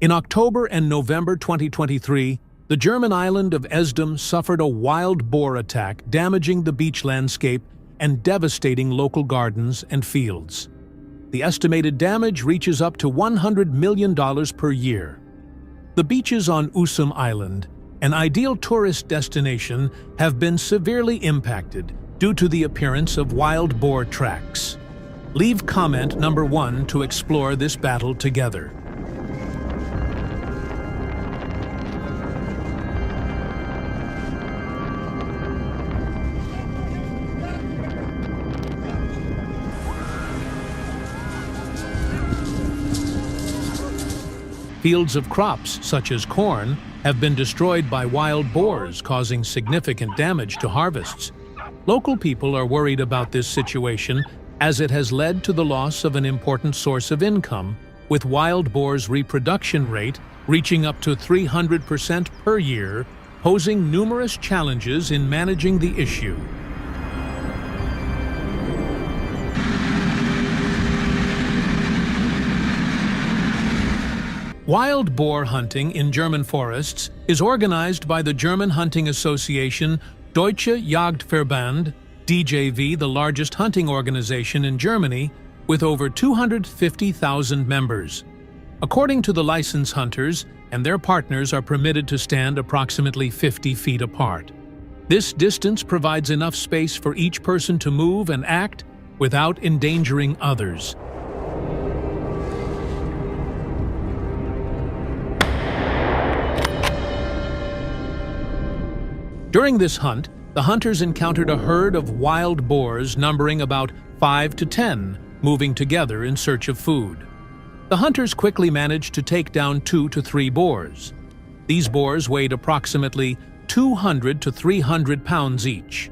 In October and November 2023, the German island of Esdom suffered a wild boar attack, damaging the beach landscape and devastating local gardens and fields. The estimated damage reaches up to $100 million per year. The beaches on Usum Island, an ideal tourist destination, have been severely impacted due to the appearance of wild boar tracks. Leave comment number 1 to explore this battle together. Fields of crops, such as corn, have been destroyed by wild boars, causing significant damage to harvests. Local people are worried about this situation as it has led to the loss of an important source of income, with wild boars' reproduction rate reaching up to 300% per year, posing numerous challenges in managing the issue. Wild boar hunting in German forests is organized by the German hunting association Deutsche Jagdverband, DJV, the largest hunting organization in Germany, with over 250,000 members. According to the license, hunters and their partners are permitted to stand approximately 50 feet apart. This distance provides enough space for each person to move and act without endangering others. During this hunt, the hunters encountered a herd of wild boars numbering about 5 to 10, moving together in search of food. The hunters quickly managed to take down 2 to 3 boars. These boars weighed approximately 200 to 300 pounds each.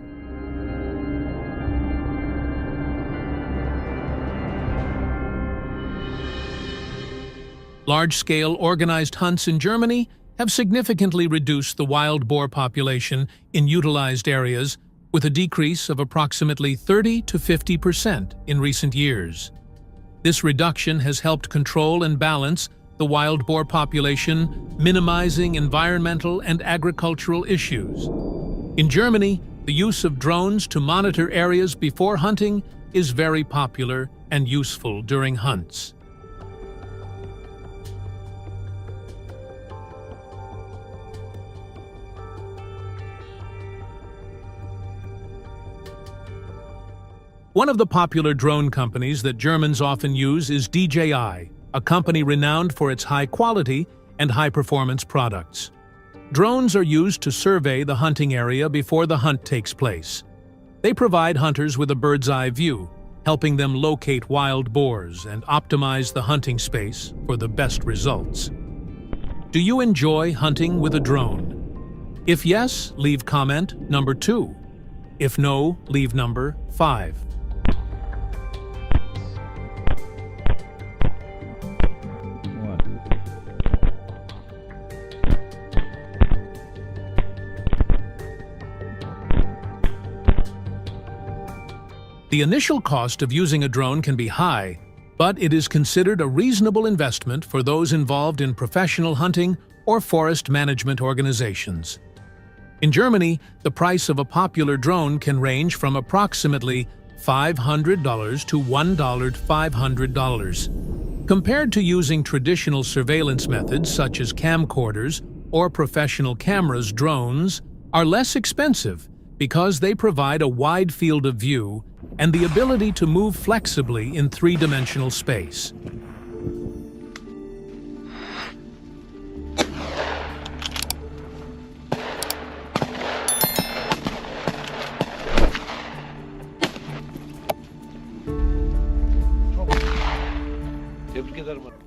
Large-scale organized hunts in Germany have significantly reduced the wild boar population in utilized areas, with a decrease of approximately 30 to 50% in recent years. This reduction has helped control and balance the wild boar population, minimizing environmental and agricultural issues. In Germany, the use of drones to monitor areas before hunting is very popular and useful during hunts. One of the popular drone companies that Germans often use is DJI, a company renowned for its high quality and high-performance products. Drones are used to survey the hunting area before the hunt takes place. They provide hunters with a bird's-eye view, helping them locate wild boars and optimize the hunting space for the best results. Do you enjoy hunting with a drone? If yes, leave comment number 2. If no, leave number 5. The initial cost of using a drone can be high, but it is considered a reasonable investment for those involved in professional hunting or forest management organizations. In Germany, the price of a popular drone can range from approximately $500 to $1,500. Compared to using traditional surveillance methods such as camcorders or professional cameras, drones are less expensive because they provide a wide field of view and the ability to move flexibly in three-dimensional space.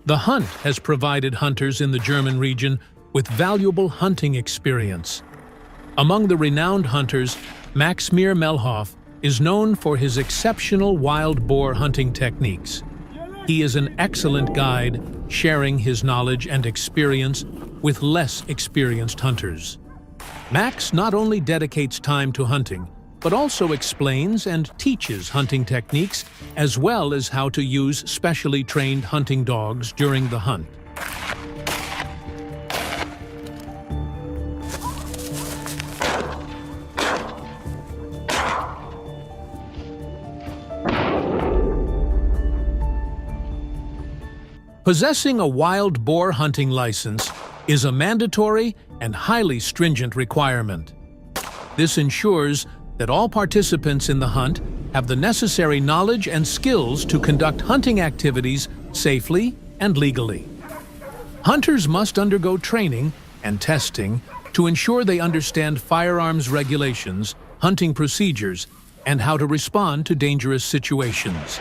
The hunt has provided hunters in the German region with valuable hunting experience. Among the renowned hunters, Max Meyer-Melhoff is known for his exceptional wild boar hunting techniques. He is an excellent guide, sharing his knowledge and experience with less experienced hunters. Max not only dedicates time to hunting, but also explains and teaches hunting techniques as well as how to use specially trained hunting dogs during the hunt. Possessing a wild boar hunting license is a mandatory and highly stringent requirement. This ensures that all participants in the hunt have the necessary knowledge and skills to conduct hunting activities safely and legally. Hunters must undergo training and testing to ensure they understand firearms regulations, hunting procedures, and how to respond to dangerous situations.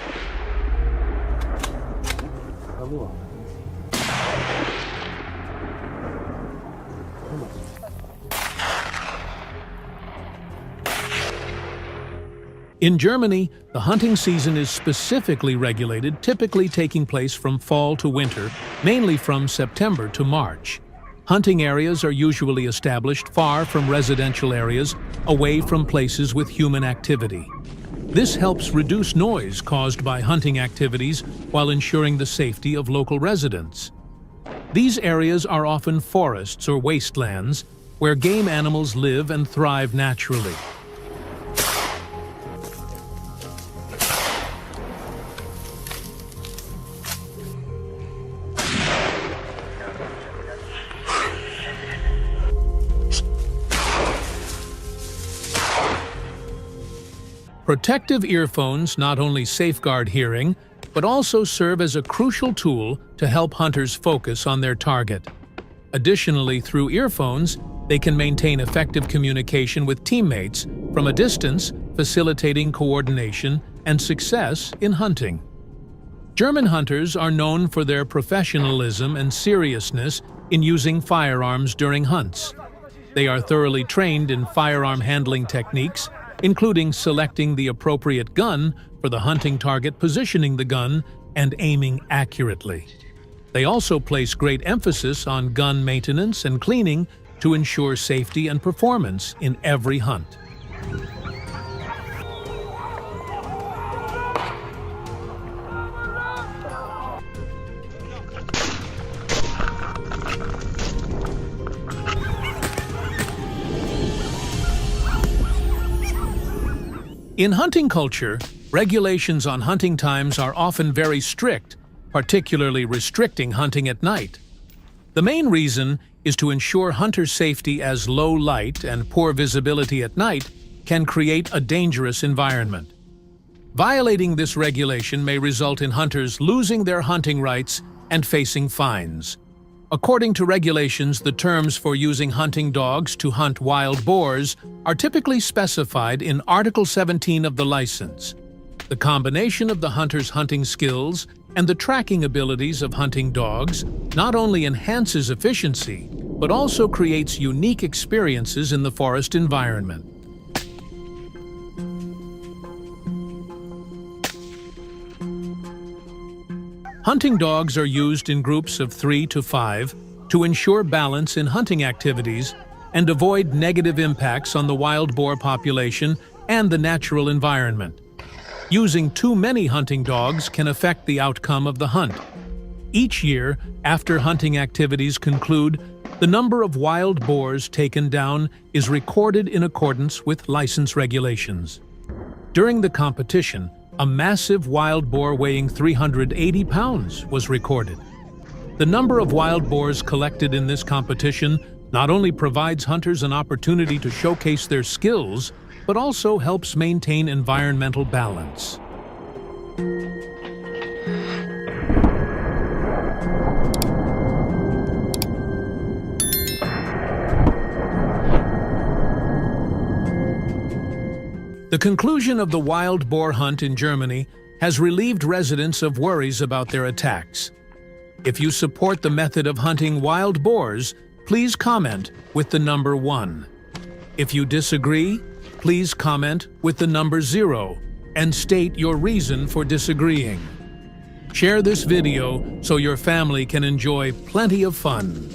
In Germany, the hunting season is specifically regulated, typically taking place from fall to winter, mainly from September to March. Hunting areas are usually established far from residential areas, away from places with human activity. This helps reduce noise caused by hunting activities while ensuring the safety of local residents. These areas are often forests or wastelands where game animals live and thrive naturally. Protective earphones not only safeguard hearing, but also serve as a crucial tool to help hunters focus on their target. Additionally, through earphones, they can maintain effective communication with teammates from a distance, facilitating coordination and success in hunting. German hunters are known for their professionalism and seriousness in using firearms during hunts. They are thoroughly trained in firearm handling techniques, including selecting the appropriate gun for the hunting target, positioning the gun, and aiming accurately. They also place great emphasis on gun maintenance and cleaning to ensure safety and performance in every hunt. In hunting culture, regulations on hunting times are often very strict, particularly restricting hunting at night. The main reason is to ensure hunter safety, as low light and poor visibility at night can create a dangerous environment. Violating this regulation may result in hunters losing their hunting rights and facing fines. According to regulations, the terms for using hunting dogs to hunt wild boars are typically specified in Article 17 of the license. The combination of the hunter's hunting skills and the tracking abilities of hunting dogs not only enhances efficiency, but also creates unique experiences in the forest environment. Hunting dogs are used in groups of 3 to 5 to ensure balance in hunting activities and avoid negative impacts on the wild boar population and the natural environment. Using too many hunting dogs can affect the outcome of the hunt. Each year, after hunting activities conclude, the number of wild boars taken down is recorded in accordance with license regulations. During the competition, a massive wild boar weighing 380 pounds was recorded. The number of wild boars collected in this competition not only provides hunters an opportunity to showcase their skills, but also helps maintain environmental balance. The conclusion of the wild boar hunt in Germany has relieved residents of worries about their attacks. If you support the method of hunting wild boars, please comment with the number 1. If you disagree, please comment with the number 0 and state your reason for disagreeing. Share this video so your family can enjoy plenty of fun.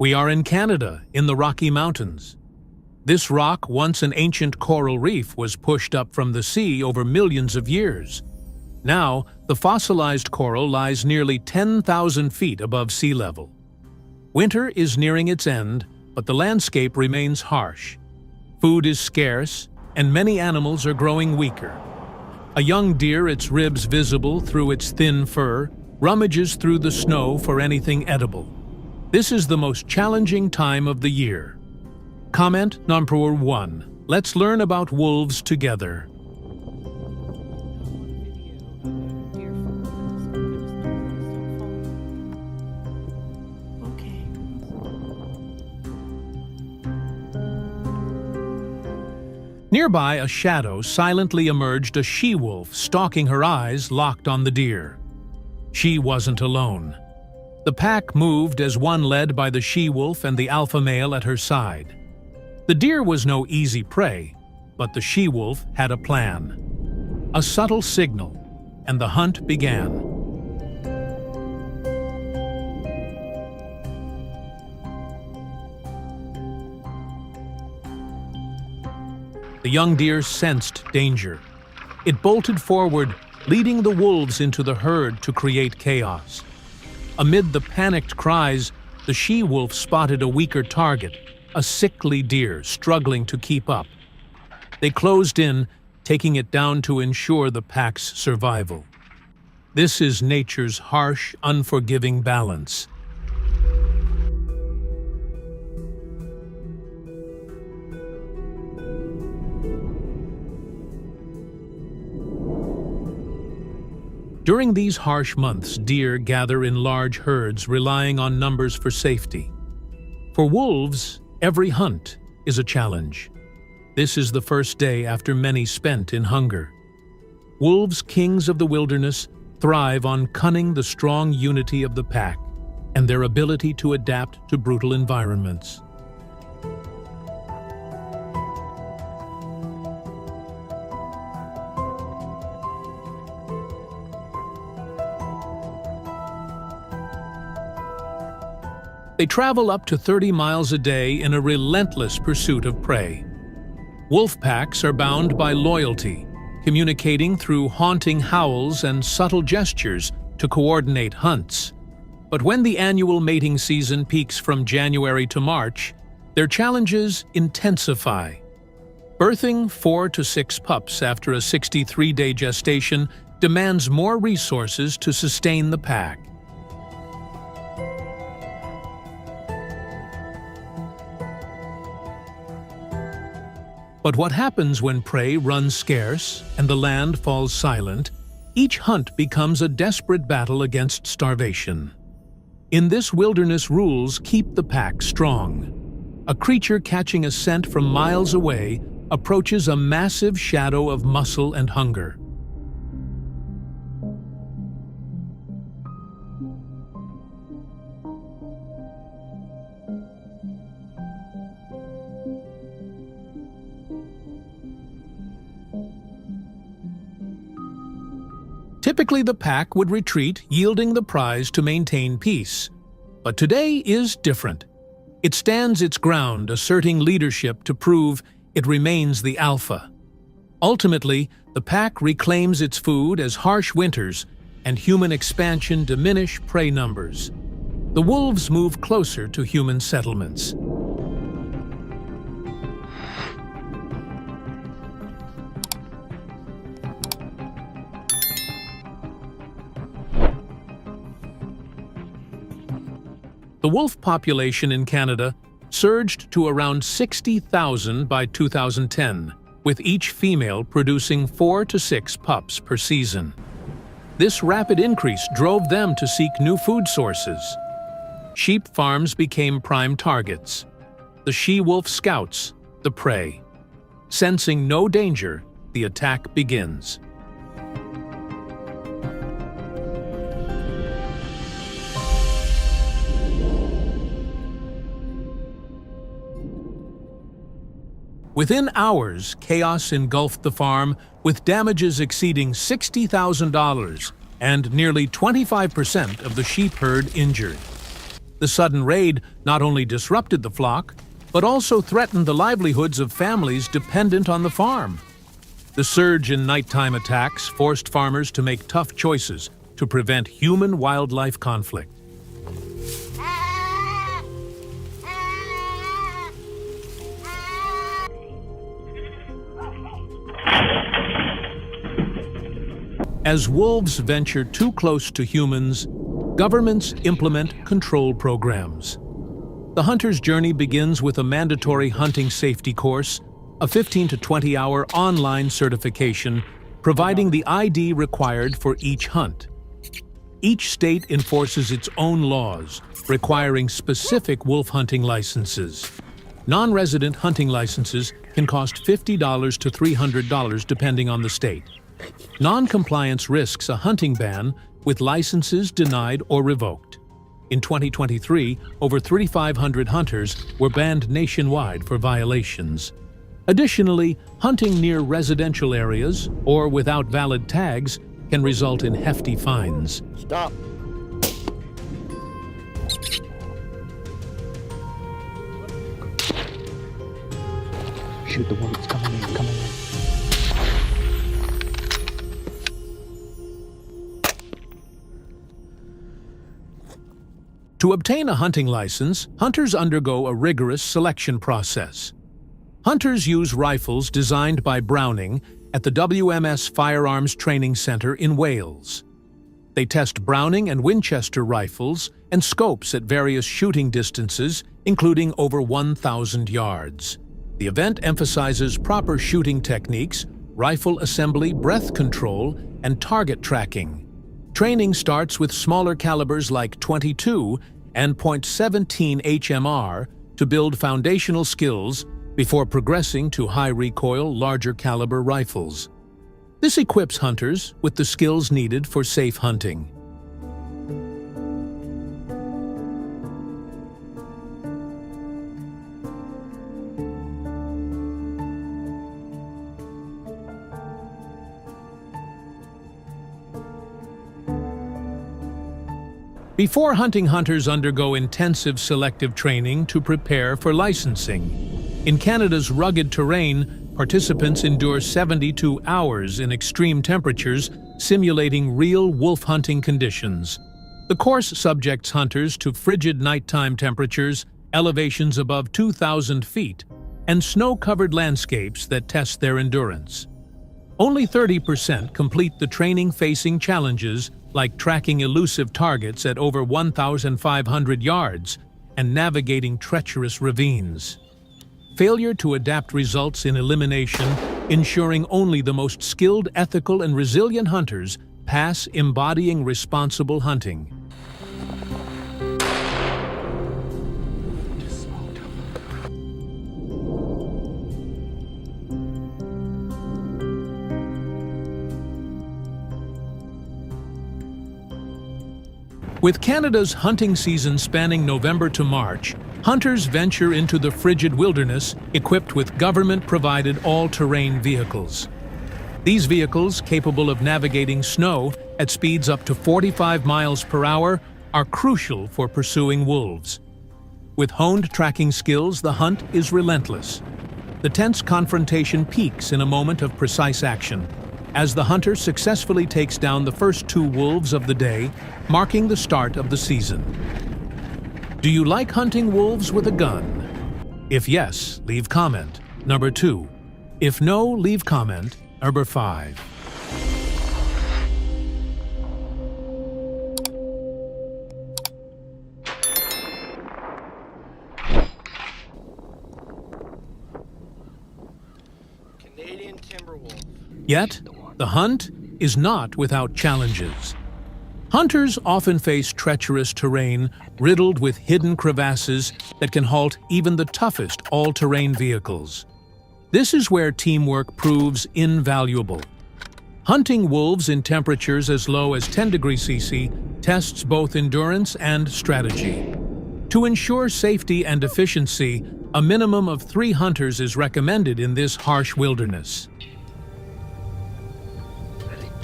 We are in Canada, in the Rocky Mountains. This rock, once an ancient coral reef, was pushed up from the sea over millions of years. Now, the fossilized coral lies nearly 10,000 feet above sea level. Winter is nearing its end, but the landscape remains harsh. Food is scarce, and many animals are growing weaker. A young deer, its ribs visible through its thin fur, rummages through the snow for anything edible. This is the most challenging time of the year. Comment number 1. Let's learn about wolves together. Nearby, a shadow silently emerged, a she-wolf stalking, her eyes locked on the deer. She wasn't alone. The pack moved as one led by the she-wolf and the alpha male at her side. The deer was no easy prey, but the she-wolf had a plan. A subtle signal, and the hunt began. The young deer sensed danger. It bolted forward, leading the wolves into the herd to create chaos. Amid the panicked cries, the she-wolf spotted a weaker target, a sickly deer struggling to keep up. They closed in, taking it down to ensure the pack's survival. This is nature's harsh, unforgiving balance. During these harsh months, deer gather in large herds, relying on numbers for safety. For wolves, every hunt is a challenge. This is the first day after many spent in hunger. Wolves, kings of the wilderness, thrive on cunning, the strong unity of the pack, and their ability to adapt to brutal environments. They travel up to 30 miles a day in a relentless pursuit of prey. Wolf packs are bound by loyalty, communicating through haunting howls and subtle gestures to coordinate hunts. But when the annual mating season peaks from January to March, their challenges intensify. Birthing 4 to 6 pups after a 63-day gestation demands more resources to sustain the pack. But what happens when prey runs scarce and the land falls silent? Each hunt becomes a desperate battle against starvation. In this wilderness, rules keep the pack strong. A creature catching a scent from miles away approaches a massive shadow of muscle and hunger. Typically, the pack would retreat, yielding the prize to maintain peace. But today is different. It stands its ground, asserting leadership to prove it remains the alpha. Ultimately, the pack reclaims its food as harsh winters and human expansion diminish prey numbers. The wolves move closer to human settlements. The wolf population in Canada surged to around 60,000 by 2010, with each female producing 4 to 6 pups per season. This rapid increase drove them to seek new food sources. Sheep farms became prime targets. The she-wolf scouts the prey. Sensing no danger, the attack begins. Within hours, chaos engulfed the farm, with damages exceeding $60,000 and nearly 25% of the sheep herd injured. The sudden raid not only disrupted the flock, but also threatened the livelihoods of families dependent on the farm. The surge in nighttime attacks forced farmers to make tough choices to prevent human-wildlife conflict. As wolves venture too close to humans, governments implement control programs. The hunter's journey begins with a mandatory hunting safety course, a 15 to 20-hour online certification, providing the ID required for each hunt. Each state enforces its own laws, requiring specific wolf hunting licenses. Non-resident hunting licenses can cost $50 to $300 depending on the state. Non-compliance risks a hunting ban, with licenses denied or revoked. In 2023, over 3,500 hunters were banned nationwide for violations. Additionally, hunting near residential areas or without valid tags can result in hefty fines. Stop. Shoot the one that's coming in. To obtain a hunting license, hunters undergo a rigorous selection process. Hunters use rifles designed by Browning at the WMS Firearms Training Center in Wales. They test Browning and Winchester rifles and scopes at various shooting distances, including over 1,000 yards. The event emphasizes proper shooting techniques, rifle assembly, breath control, and target tracking. Training starts with smaller calibers like .22 and .17 HMR to build foundational skills before progressing to high-recoil, larger caliber rifles. This equips hunters with the skills needed for safe hunting. Before hunting, hunters undergo intensive selective training to prepare for licensing. In Canada's rugged terrain, participants endure 72 hours in extreme temperatures, simulating real wolf hunting conditions. The course subjects hunters to frigid nighttime temperatures, elevations above 2,000 feet, and snow-covered landscapes that test their endurance. Only 30% complete the training-facing challenges, like tracking elusive targets at over 1,500 yards and navigating treacherous ravines. Failure to adapt results in elimination, ensuring only the most skilled, ethical, and resilient hunters pass, embodying responsible hunting. With Canada's hunting season spanning November to March, hunters venture into the frigid wilderness equipped with government-provided all-terrain vehicles. These vehicles, capable of navigating snow at speeds up to 45 miles per hour, are crucial for pursuing wolves. With honed tracking skills, the hunt is relentless. The tense confrontation peaks in a moment of precise action, as the hunter successfully takes down the first 2 wolves of the day, marking the start of the season. Do you like hunting wolves with a gun? If yes, leave comment. Number 2. If no, leave comment. Number 5. Canadian timber wolf. Yet, the hunt is not without challenges. Hunters often face treacherous terrain riddled with hidden crevasses that can halt even the toughest all-terrain vehicles. This is where teamwork proves invaluable. Hunting wolves in temperatures as low as 10 degrees CC tests both endurance and strategy. To ensure safety and efficiency, a minimum of 3 hunters is recommended in this harsh wilderness.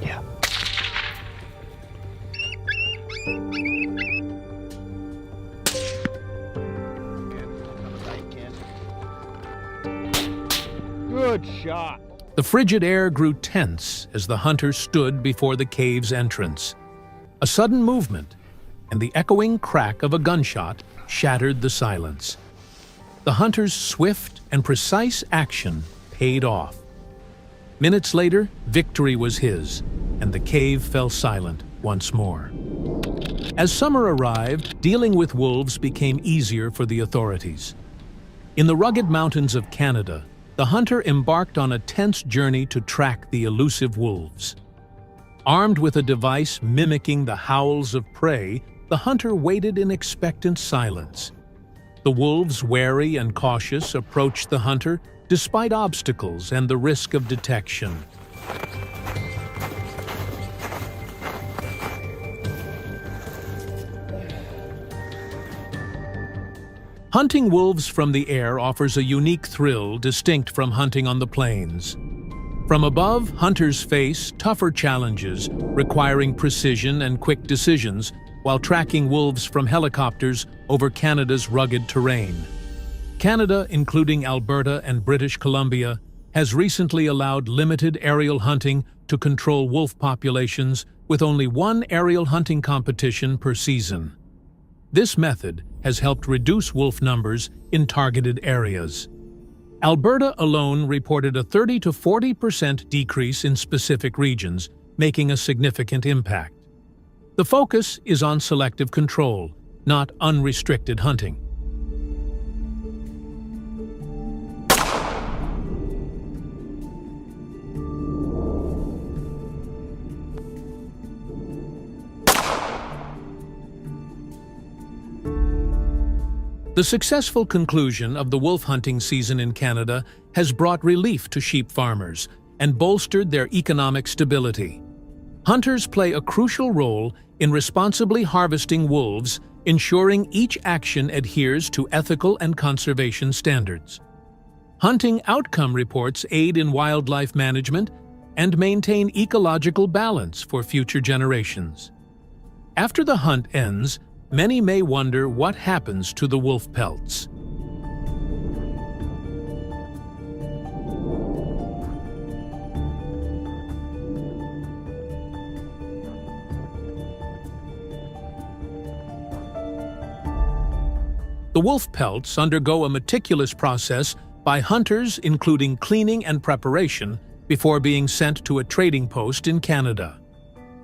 Yeah. Good shot. The frigid air grew tense as the hunter stood before the cave's entrance. A sudden movement, and the echoing crack of a gunshot shattered the silence. The hunter's swift and precise action paid off. Minutes later, victory was his, and the cave fell silent once more. As summer arrived, dealing with wolves became easier for the authorities. In the rugged mountains of Canada, the hunter embarked on a tense journey to track the elusive wolves. Armed with a device mimicking the howls of prey, the hunter waited in expectant silence. The wolves, wary and cautious, approached the hunter despite obstacles and the risk of detection. Hunting wolves from the air offers a unique thrill distinct from hunting on the plains. From above, hunters face tougher challenges requiring precision and quick decisions while tracking wolves from helicopters over Canada's rugged terrain. Canada, including Alberta and British Columbia, has recently allowed limited aerial hunting to control wolf populations with only one aerial hunting competition per season. This method has helped reduce wolf numbers in targeted areas. Alberta alone reported a 30 to 40% decrease in specific regions, making a significant impact. The focus is on selective control, not unrestricted hunting. The successful conclusion of the wolf hunting season in Canada has brought relief to sheep farmers and bolstered their economic stability. Hunters play a crucial role in responsibly harvesting wolves, ensuring each action adheres to ethical and conservation standards. Hunting outcome reports aid in wildlife management and maintain ecological balance for future generations. After the hunt ends, many may wonder what happens to the wolf pelts. The wolf pelts undergo a meticulous process by hunters, including cleaning and preparation, before being sent to a trading post in Canada.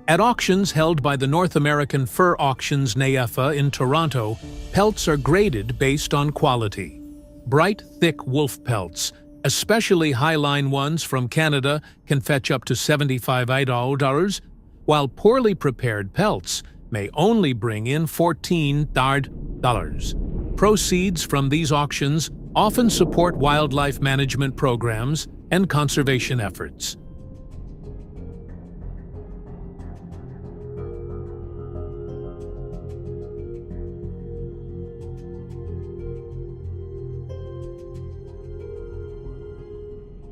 At auctions held by the North American Fur Auctions NAEFA in Toronto, pelts are graded based on quality. Bright, thick wolf pelts, especially high-line ones from Canada, can fetch up to $75, while poorly prepared pelts may only bring in $14. Proceeds from these auctions often support wildlife management programs and conservation efforts.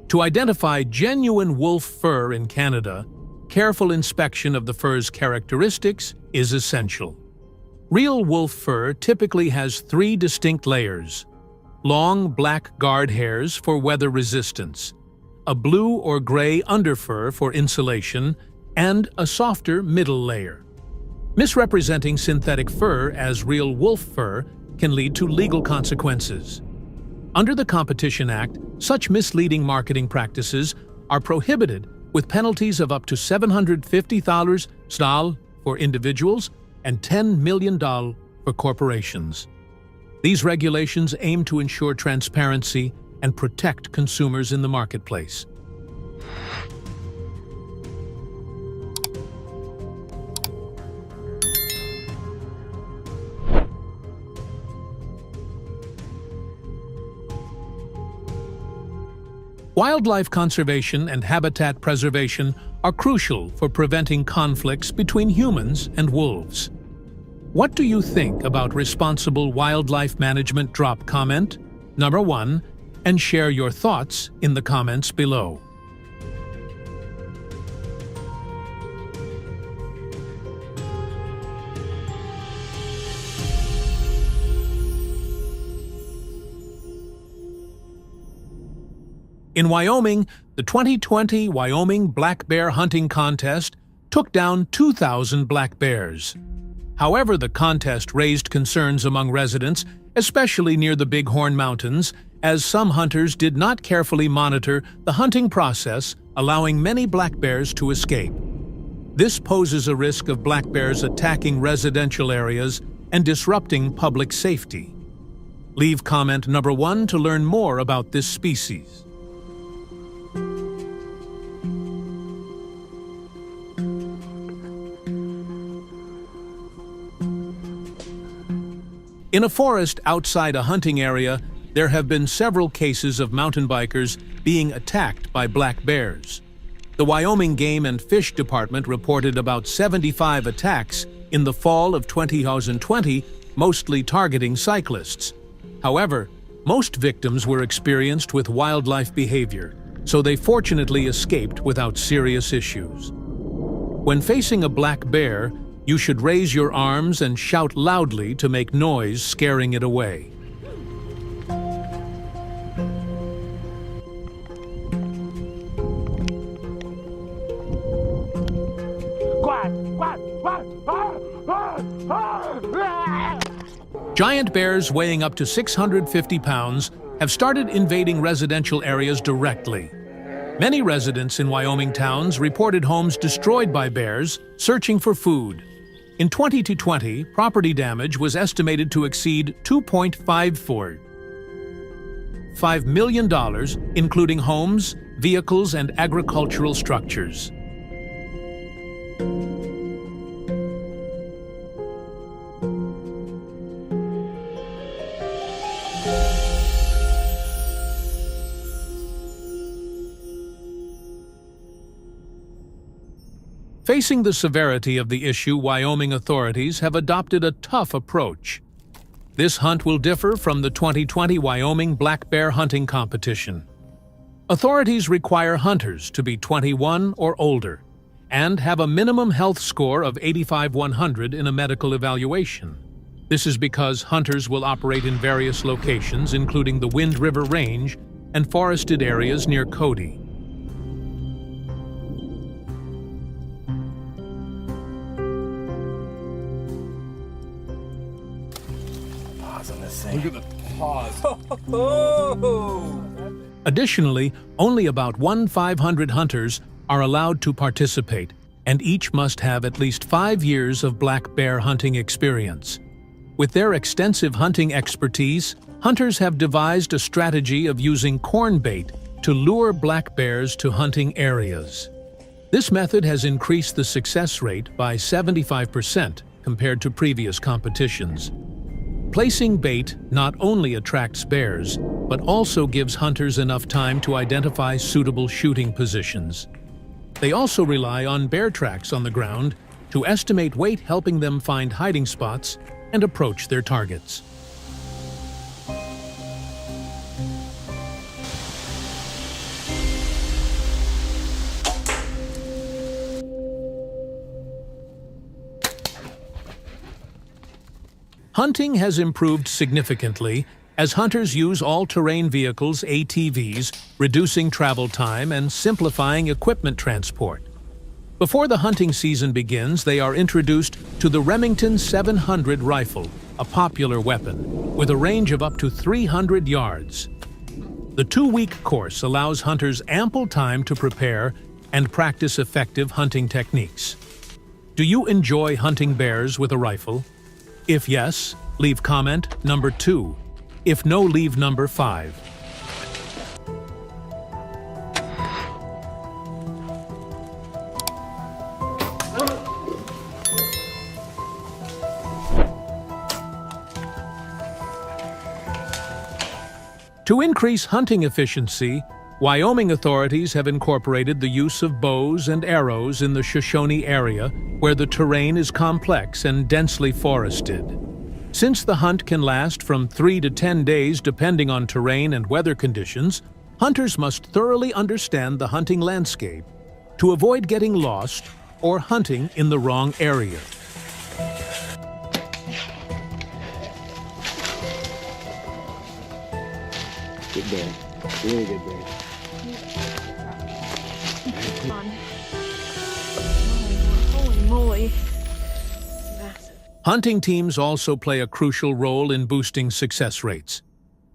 To identify genuine wolf fur in Canada, careful inspection of the fur's characteristics is essential. Real wolf fur typically has 3 distinct layers: long black guard hairs for weather resistance, a blue or gray underfur for insulation, and a softer middle layer. Misrepresenting synthetic fur as real wolf fur can lead to legal consequences. Under the Competition Act, such misleading marketing practices are prohibited with penalties of up to $750,000 for individuals and $10 million for corporations. These regulations aim to ensure transparency and protect consumers in the marketplace. Wildlife conservation and habitat preservation are crucial for preventing conflicts between humans and wolves. What do you think about responsible wildlife management? Drop comment number 1 and share your thoughts in the comments below. In Wyoming, the 2020 Wyoming Black Bear Hunting Contest took down 2,000 black bears. However, the contest raised concerns among residents, especially near the Bighorn Mountains, as some hunters did not carefully monitor the hunting process allowing many black bears to escape. This poses a risk of black bears attacking residential areas and disrupting public safety. Leave comment number 1 to learn more about this species. In a forest outside a hunting area, there have been several cases of mountain bikers being attacked by black bears. The Wyoming Game and Fish Department reported about 75 attacks in the fall of 2020, mostly targeting cyclists. However, most victims were experienced with wildlife behavior, so they fortunately escaped without serious issues. When facing a black bear, you should raise your arms and shout loudly to make noise, scaring it away. Giant bears weighing up to 650 pounds have started invading residential areas directly. Many residents in Wyoming towns reported homes destroyed by bears searching for food. In 2020, property damage was estimated to exceed $2.5 million, including homes, vehicles, and agricultural structures. Facing the severity of the issue, Wyoming authorities have adopted a tough approach. This hunt will differ from the 2020 Wyoming black bear hunting competition. Authorities require hunters to be 21 or older and have a minimum health score of 85/100 in a medical evaluation. This is because hunters will operate in various locations, including the Wind River Range and forested areas near Cody. Look at the paws. Additionally, only about 1/500 hunters are allowed to participate, and each must have at least 5 years of black bear hunting experience. With their extensive hunting expertise, hunters have devised a strategy of using corn bait to lure black bears to hunting areas. This method has increased the success rate by 75% compared to previous competitions. Placing bait not only attracts bears, but also gives hunters enough time to identify suitable shooting positions. They also rely on bear tracks on the ground to estimate weight, helping them find hiding spots and approach their targets. Hunting has improved significantly as hunters use all-terrain vehicles, ATVs, reducing travel time and simplifying equipment transport. Before the hunting season begins, they are introduced to the Remington 700 rifle, a popular weapon, with a range of up to 300 yards. The 2-week course allows hunters ample time to prepare and practice effective hunting techniques. Do you enjoy hunting bears with a rifle? If yes, leave comment number 2. If no, leave number 5. To increase hunting efficiency, Wyoming authorities have incorporated the use of bows and arrows in the Shoshone area, where the terrain is complex and densely forested. Since the hunt can last from 3 to 10 days depending on terrain and weather conditions, hunters must thoroughly understand the hunting landscape to avoid getting lost or hunting in the wrong area. Good bear. Really good bear. Come on. Holy moly. Massive. Hunting teams also play a crucial role in boosting success rates.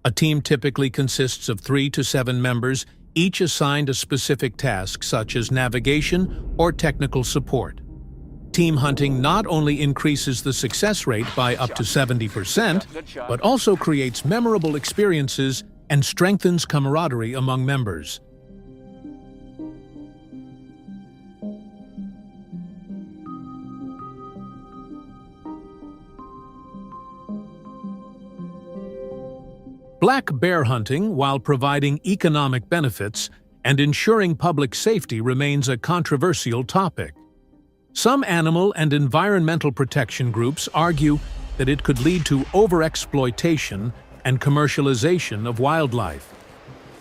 A team typically consists of 3 to 7 members, each assigned a specific task such as navigation or technical support. Team hunting not only increases the success rate by up to 70%, but also creates memorable experiences and strengthens camaraderie among members. Black bear hunting, while providing economic benefits and ensuring public safety, remains a controversial topic. Some animal and environmental protection groups argue that it could lead to overexploitation and commercialization of wildlife.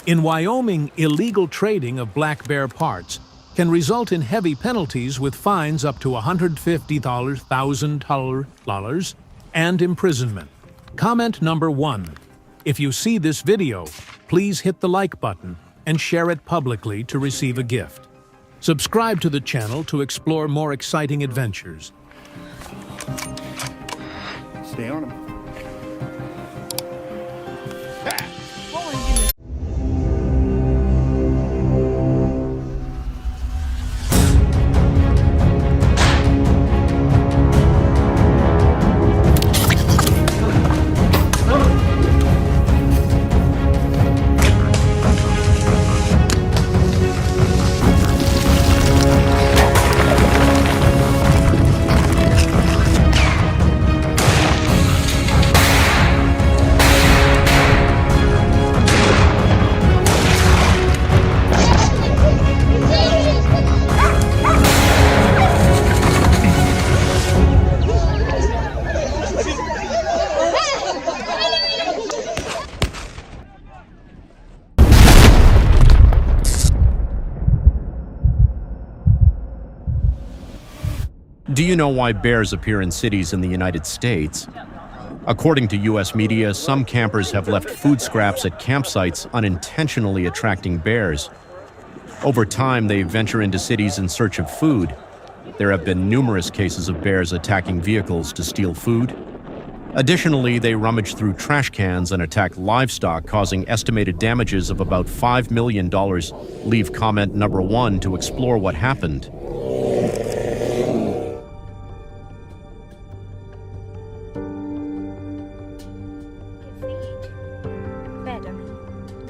In Wyoming, illegal trading of black bear parts can result in heavy penalties with fines up to $150,000 and imprisonment. Comment number 1. If you see this video, please hit the like button and share it publicly to receive a gift. Subscribe to the channel to explore more exciting adventures. Stay on him. Do you know why bears appear in cities in the United States? According to U.S. media, some campers have left food scraps at campsites, unintentionally attracting bears. Over time, they venture into cities in search of food. There have been numerous cases of bears attacking vehicles to steal food. Additionally, they rummage through trash cans and attack livestock, causing estimated damages of about $5 million. Leave comment number 1 to explore what happened.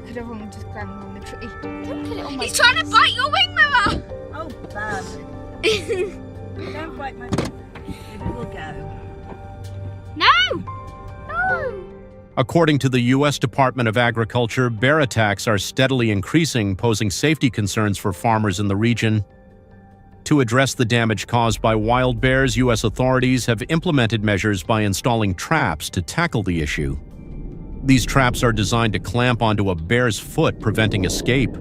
Could have only just climbed on the tree. Don't put it on my He's trying to bite your wing mirror! Oh, bad. Don't bite my wing. It will go. No! No! According to the U.S. Department of Agriculture, bear attacks are steadily increasing, posing safety concerns for farmers in the region. To address the damage caused by wild bears, U.S. authorities have implemented measures by installing traps to tackle the issue. These traps are designed to clamp onto a bear's foot, preventing escape.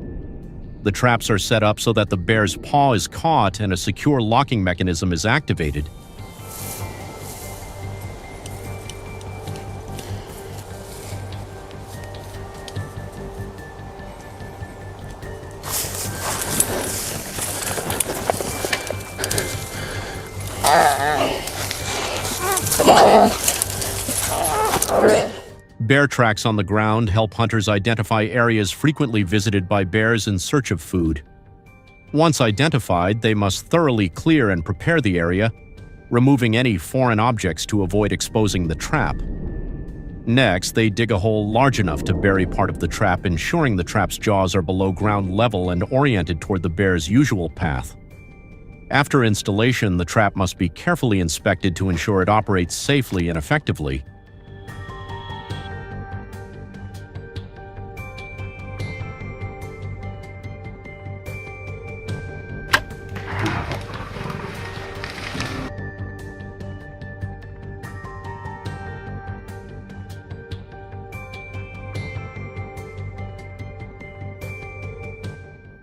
The traps are set up so that the bear's paw is caught and a secure locking mechanism is activated. Bear tracks on the ground help hunters identify areas frequently visited by bears in search of food. Once identified, they must thoroughly clear and prepare the area, removing any foreign objects to avoid exposing the trap. Next, they dig a hole large enough to bury part of the trap, ensuring the trap's jaws are below ground level and oriented toward the bear's usual path. After installation, the trap must be carefully inspected to ensure it operates safely and effectively.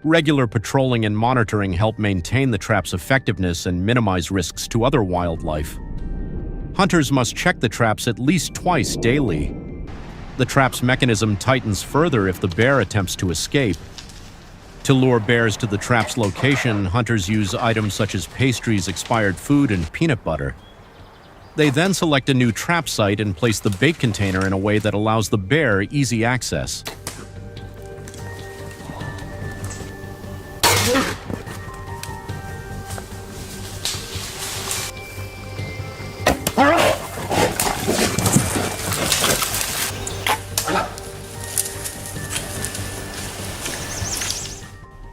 Regular patrolling and monitoring help maintain the trap's effectiveness and minimize risks to other wildlife. Hunters must check the traps at least twice daily. The trap's mechanism tightens further if the bear attempts to escape. To lure bears to the trap's location, hunters use items such as pastries, expired food, and peanut butter. They then select a new trap site and place the bait container in a way that allows the bear easy access.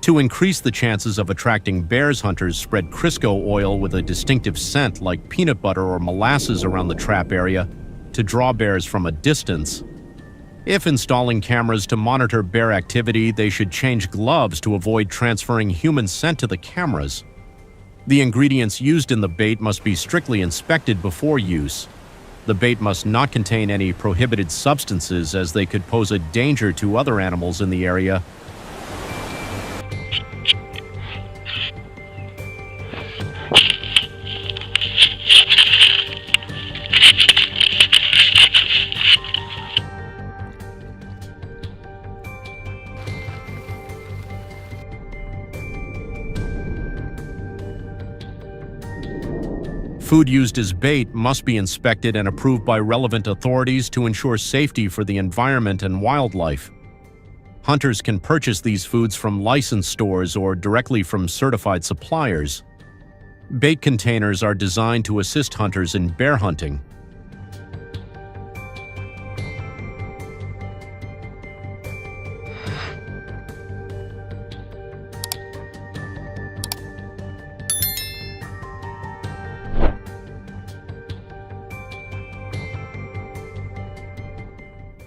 To increase the chances of attracting bears, hunters spread Crisco oil with a distinctive scent like peanut butter or molasses around the trap area to draw bears from a distance. If installing cameras to monitor bear activity, they should change gloves to avoid transferring human scent to the cameras. The ingredients used in the bait must be strictly inspected before use. The bait must not contain any prohibited substances, as they could pose a danger to other animals in the area. Food used as bait must be inspected and approved by relevant authorities to ensure safety for the environment and wildlife. Hunters can purchase these foods from licensed stores or directly from certified suppliers. Bait containers are designed to assist hunters in bear hunting.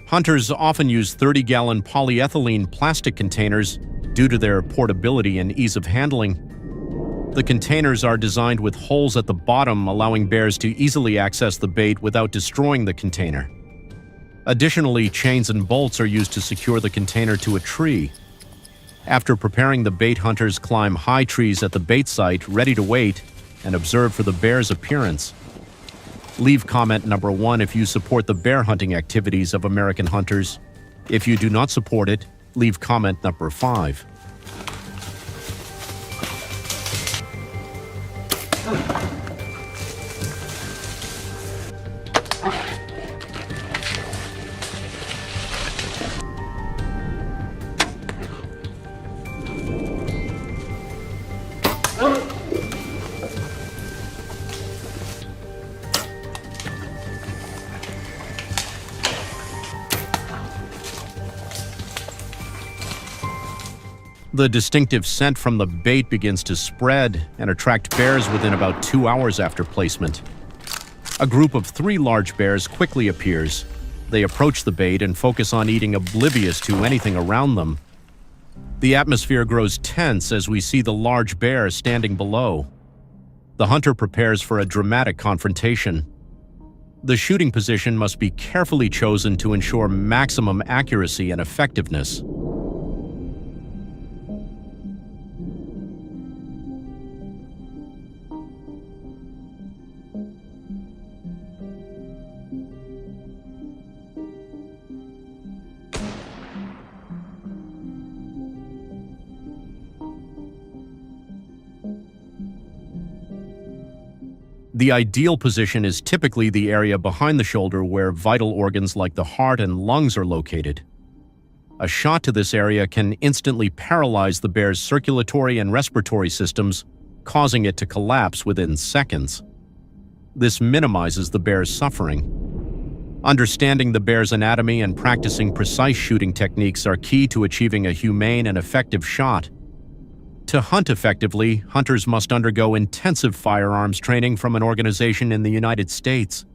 Hunters often use 30-gallon polyethylene plastic containers due to their portability and ease of handling. The containers are designed with holes at the bottom, allowing bears to easily access the bait without destroying the container. Additionally, chains and bolts are used to secure the container to a tree. After preparing the bait, hunters climb high trees at the bait site, ready to wait and observe for the bear's appearance. Leave comment number 1 if you support the bear hunting activities of American hunters. If you do not support it, leave comment number 5. The distinctive scent from the bait begins to spread and attract bears within about 2 hours after placement. A group of 3 large bears quickly appears. They approach the bait and focus on eating, oblivious to anything around them. The atmosphere grows tense as we see the large bear standing below. The hunter prepares for a dramatic confrontation. The shooting position must be carefully chosen to ensure maximum accuracy and effectiveness. The ideal position is typically the area behind the shoulder where vital organs like the heart and lungs are located. A shot to this area can instantly paralyze the bear's circulatory and respiratory systems, causing it to collapse within seconds. This minimizes the bear's suffering. Understanding the bear's anatomy and practicing precise shooting techniques are key to achieving a humane and effective shot. To hunt effectively, hunters must undergo intensive firearms training from an organization in the United States.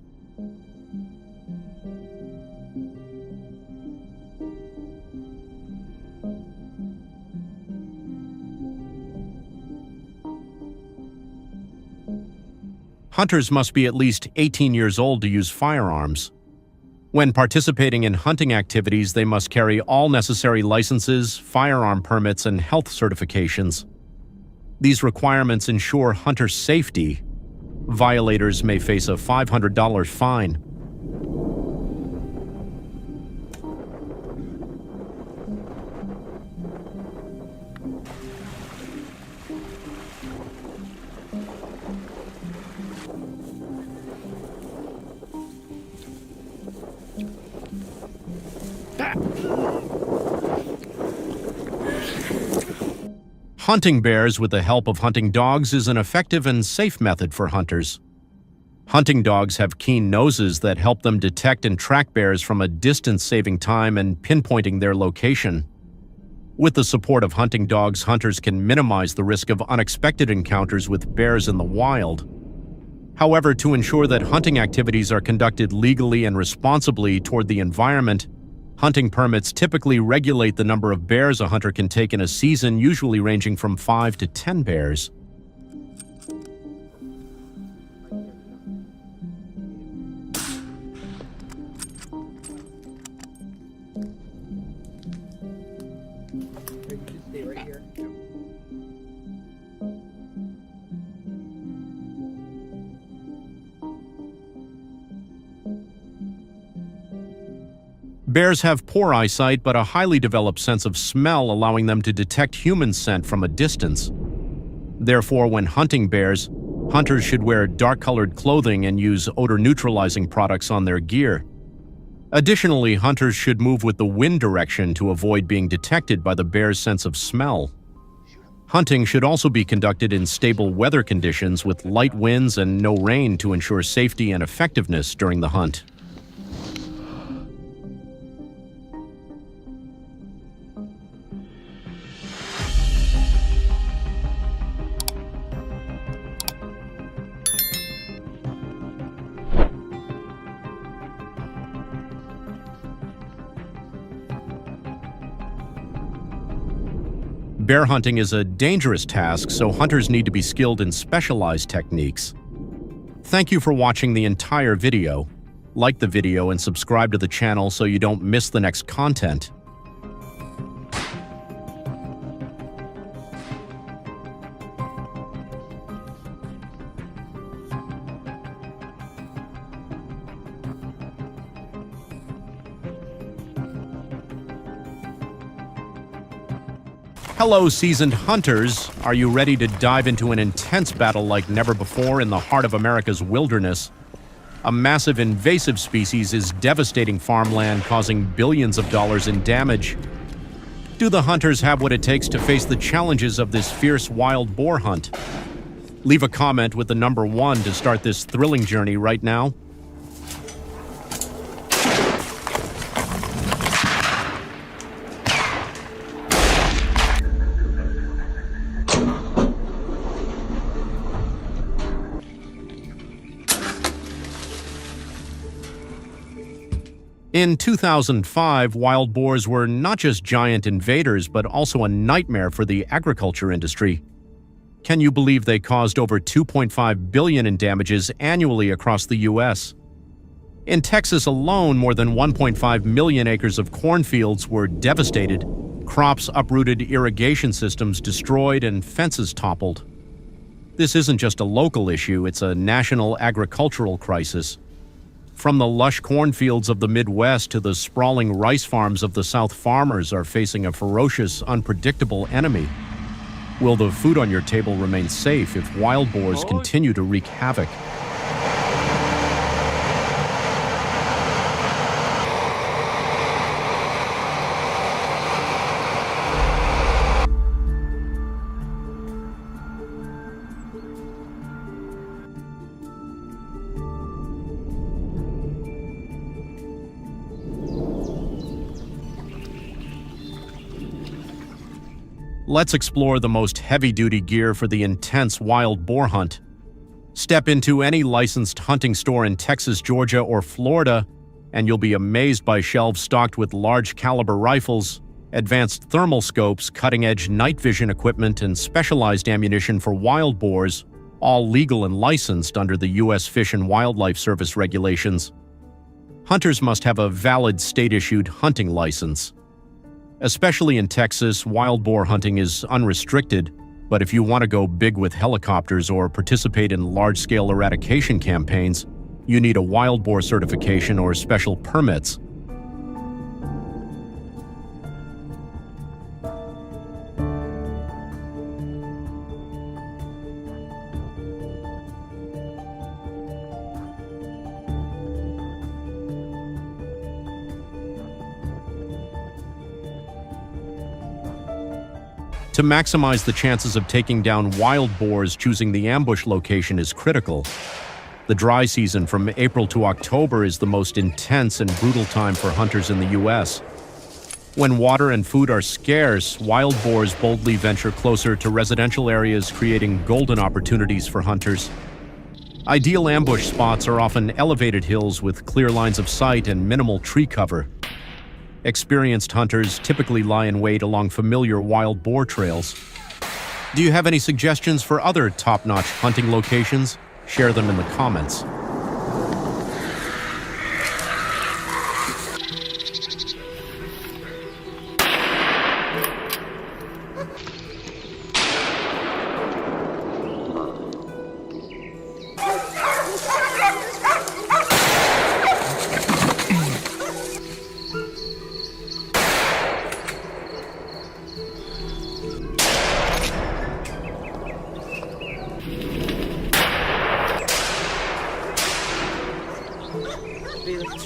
Hunters must be at least 18 years old to use firearms. When participating in hunting activities, they must carry all necessary licenses, firearm permits, and health certifications. These requirements ensure hunter safety. Violators may face a $500 fine. Hunting bears with the help of hunting dogs is an effective and safe method for hunters. Hunting dogs have keen noses that help them detect and track bears from a distance, saving time and pinpointing their location. With the support of hunting dogs, hunters can minimize the risk of unexpected encounters with bears in the wild. However, to ensure that hunting activities are conducted legally and responsibly toward the environment, hunting permits typically regulate the number of bears a hunter can take in a season, usually ranging from 5 to 10 bears. Stay right here. Bears have poor eyesight but a highly developed sense of smell, allowing them to detect human scent from a distance. Therefore, when hunting bears, hunters should wear dark-colored clothing and use odor-neutralizing products on their gear. Additionally, hunters should move with the wind direction to avoid being detected by the bear's sense of smell. Hunting should also be conducted in stable weather conditions with light winds and no rain to ensure safety and effectiveness during the hunt. Bear hunting is a dangerous task, so hunters need to be skilled in specialized techniques. Thank you for watching the entire video. Like the video and subscribe to the channel so you don't miss the next content. Hello, seasoned hunters. Are you ready to dive into an intense battle like never before in the heart of America's wilderness? A massive invasive species is devastating farmland, causing billions of dollars in damage. Do the hunters have what it takes to face the challenges of this fierce wild boar hunt? Leave a comment with the number 1 to start this thrilling journey right now. In 2005, wild boars were not just giant invaders, but also a nightmare for the agriculture industry. Can you believe they caused over $2.5 billion in damages annually across the U.S.? In Texas alone, more than 1.5 million acres of cornfields were devastated, crops uprooted, irrigation systems destroyed, and fences toppled. This isn't just a local issue, it's a national agricultural crisis. From the lush cornfields of the Midwest to the sprawling rice farms of the South, farmers are facing a ferocious, unpredictable enemy. Will the food on your table remain safe if wild boars continue to wreak havoc? Let's explore the most heavy-duty gear for the intense wild boar hunt. Step into any licensed hunting store in Texas, Georgia, or Florida, and you'll be amazed by shelves stocked with large-caliber rifles, advanced thermal scopes, cutting-edge night vision equipment, and specialized ammunition for wild boars, all legal and licensed under the U.S. Fish and Wildlife Service regulations. Hunters must have a valid state-issued hunting license. Especially in Texas, wild boar hunting is unrestricted, but if you want to go big with helicopters or participate in large-scale eradication campaigns, you need a wild boar certification or special permits. To maximize the chances of taking down wild boars, choosing the ambush location is critical. The dry season from April to October is the most intense and brutal time for hunters in the U.S. When water and food are scarce, wild boars boldly venture closer to residential areas, creating golden opportunities for hunters. Ideal ambush spots are often elevated hills with clear lines of sight and minimal tree cover. Experienced hunters typically lie in wait along familiar wild boar trails. Do you have any suggestions for other top-notch hunting locations? Share them in the comments.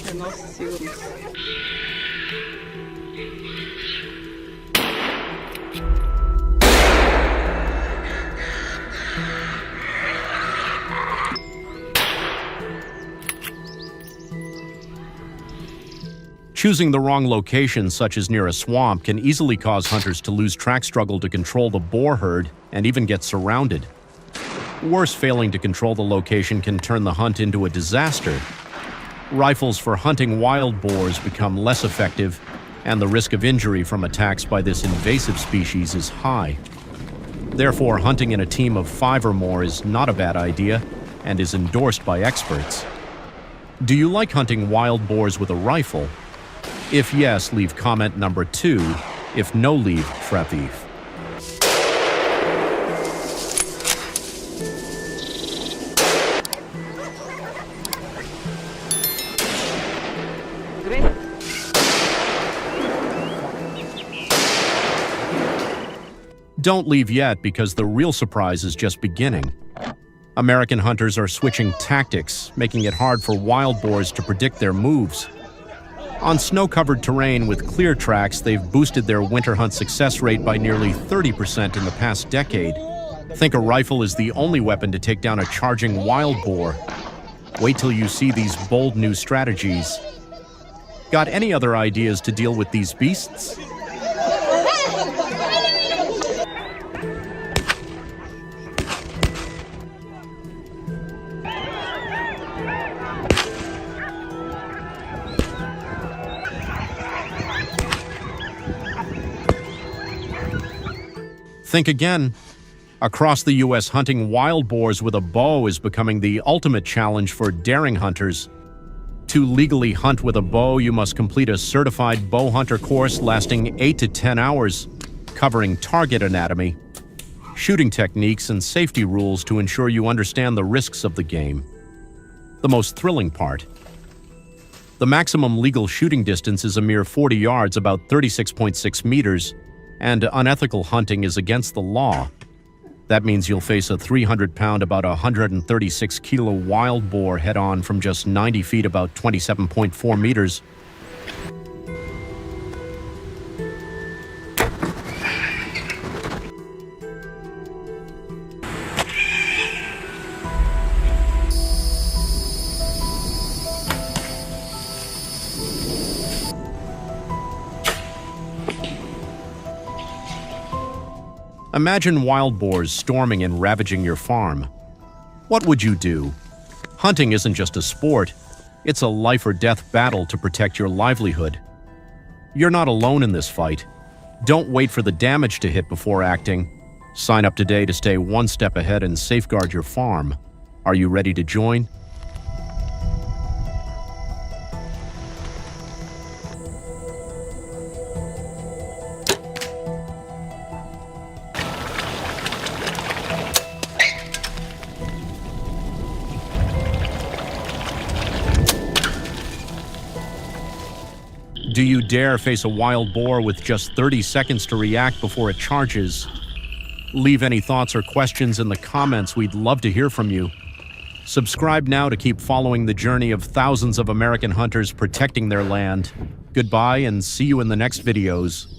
En 11 segundos. Choosing the wrong location, such as near a swamp, can easily cause hunters to lose track, struggle to control the boar herd, and even get surrounded. Worse, failing to control the location can turn the hunt into a disaster. Rifles for hunting wild boars become less effective, and the risk of injury from attacks by this invasive species is high. Therefore, hunting in a team of 5 or more is not a bad idea and is endorsed by experts. Do you like hunting wild boars with a rifle? If yes, leave comment number 2. If no, leave Fraviv. Don't leave yet, because the real surprise is just beginning. American hunters are switching tactics, making it hard for wild boars to predict their moves. On snow-covered terrain with clear tracks, they've boosted their winter hunt success rate by nearly 30% in the past decade. Think a rifle is the only weapon to take down a charging wild boar. Wait till you see these bold new strategies. Got any other ideas to deal with these beasts? Think again. Across the U.S., hunting wild boars with a bow is becoming the ultimate challenge for daring hunters. To legally hunt with a bow, you must complete a certified bow hunter course lasting 8 to 10 hours, covering target anatomy, shooting techniques, and safety rules to ensure you understand the risks of the game. The most thrilling part. The maximum legal shooting distance is a mere 40 yards, about 36.6 meters, and unethical hunting is against the law. That means you'll face a 300-pound, about 136-kilo wild boar head-on from just 90 feet, about 27.4 meters. Imagine wild boars storming and ravaging your farm. What would you do? Hunting isn't just a sport, it's a life-or-death battle to protect your livelihood. You're not alone in this fight. Don't wait for the damage to hit before acting. Sign up today to stay one step ahead and safeguard your farm. Are you ready to join? Do you dare face a wild boar with just 30 seconds to react before it charges? Leave any thoughts or questions in the comments. We'd love to hear from you. Subscribe now to keep following the journey of thousands of American hunters protecting their land. Goodbye, and see you in the next videos.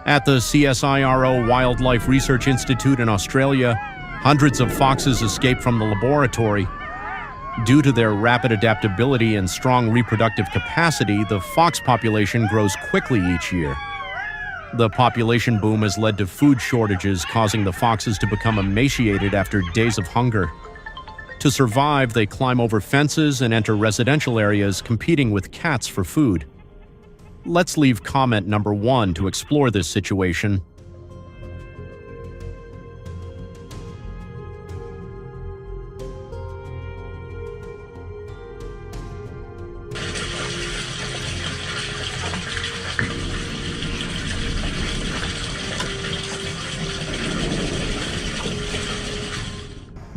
At the CSIRO Wildlife Research Institute in Australia, hundreds of foxes escaped from the laboratory. Due to their rapid adaptability and strong reproductive capacity, the fox population grows quickly each year. The population boom has led to food shortages, causing the foxes to become emaciated after days of hunger. To survive, they climb over fences and enter residential areas, competing with cats for food. Let's leave comment number 1 to explore this situation.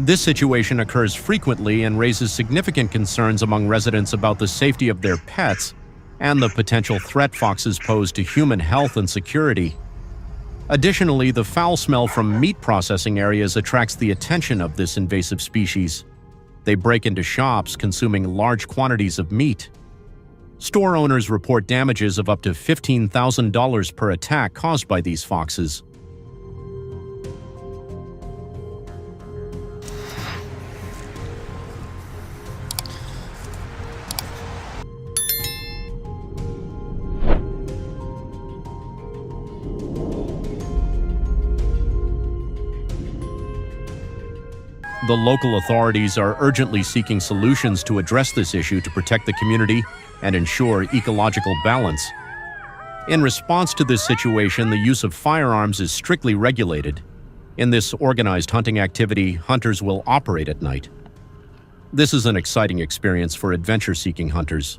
This situation occurs frequently and raises significant concerns among residents about the safety of their pets and the potential threat foxes pose to human health and security. Additionally, the foul smell from meat processing areas attracts the attention of this invasive species. They break into shops, consuming large quantities of meat. Store owners report damages of up to $15,000 per attack caused by these foxes. The local authorities are urgently seeking solutions to address this issue to protect the community and ensure ecological balance. In response to this situation, the use of firearms is strictly regulated. In this organized hunting activity, hunters will operate at night. This is an exciting experience for adventure-seeking hunters.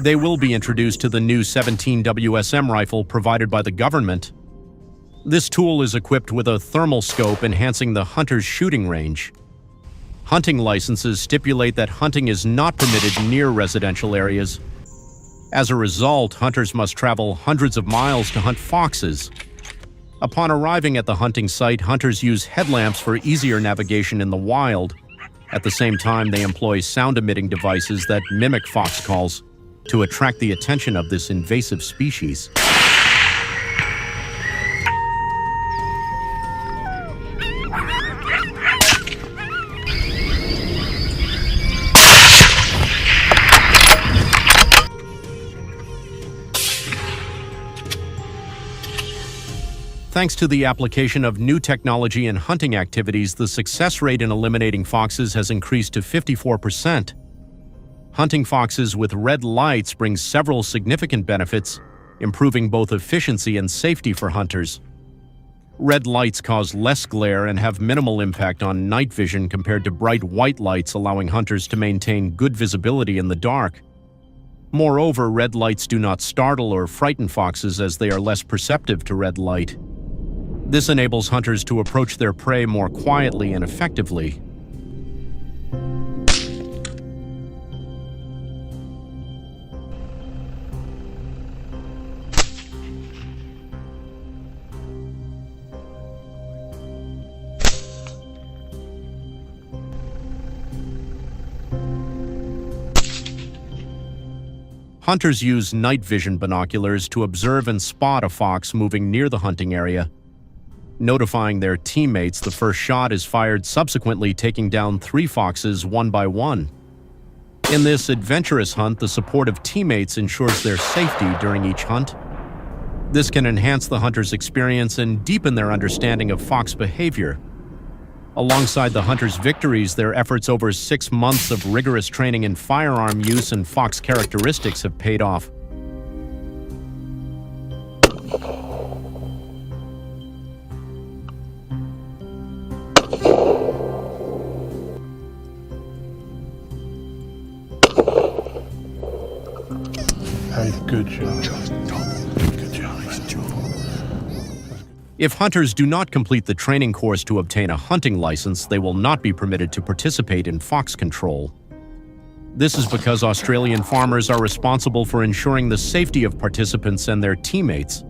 They will be introduced to the new 17 WSM rifle provided by the government. This tool is equipped with a thermal scope enhancing the hunter's shooting range. Hunting licenses stipulate that hunting is not permitted near residential areas. As a result, hunters must travel hundreds of miles to hunt foxes. Upon arriving at the hunting site, hunters use headlamps for easier navigation in the wild. At the same time, they employ sound-emitting devices that mimic fox calls to attract the attention of this invasive species. Thanks to the application of new technology in hunting activities, the success rate in eliminating foxes has increased to 54%. Hunting foxes with red lights brings several significant benefits, improving both efficiency and safety for hunters. Red lights cause less glare and have minimal impact on night vision compared to bright white lights, allowing hunters to maintain good visibility in the dark. Moreover, red lights do not startle or frighten foxes as they are less perceptive to red light. This enables hunters to approach their prey more quietly and effectively. Hunters use night vision binoculars to observe and spot a fox moving near the hunting area. Notifying their teammates, the first shot is fired, subsequently taking down 3 foxes one by one. In this adventurous hunt, the support of teammates ensures their safety during each hunt. This can enhance the hunter's experience and deepen their understanding of fox behavior. Alongside the hunter's victories, their efforts over 6 months of rigorous training in firearm use and fox characteristics have paid off. Hey, good job. Good job. If hunters do not complete the training course to obtain a hunting license, they will not be permitted to participate in fox control. This is because Australian farmers are responsible for ensuring the safety of participants and their teammates.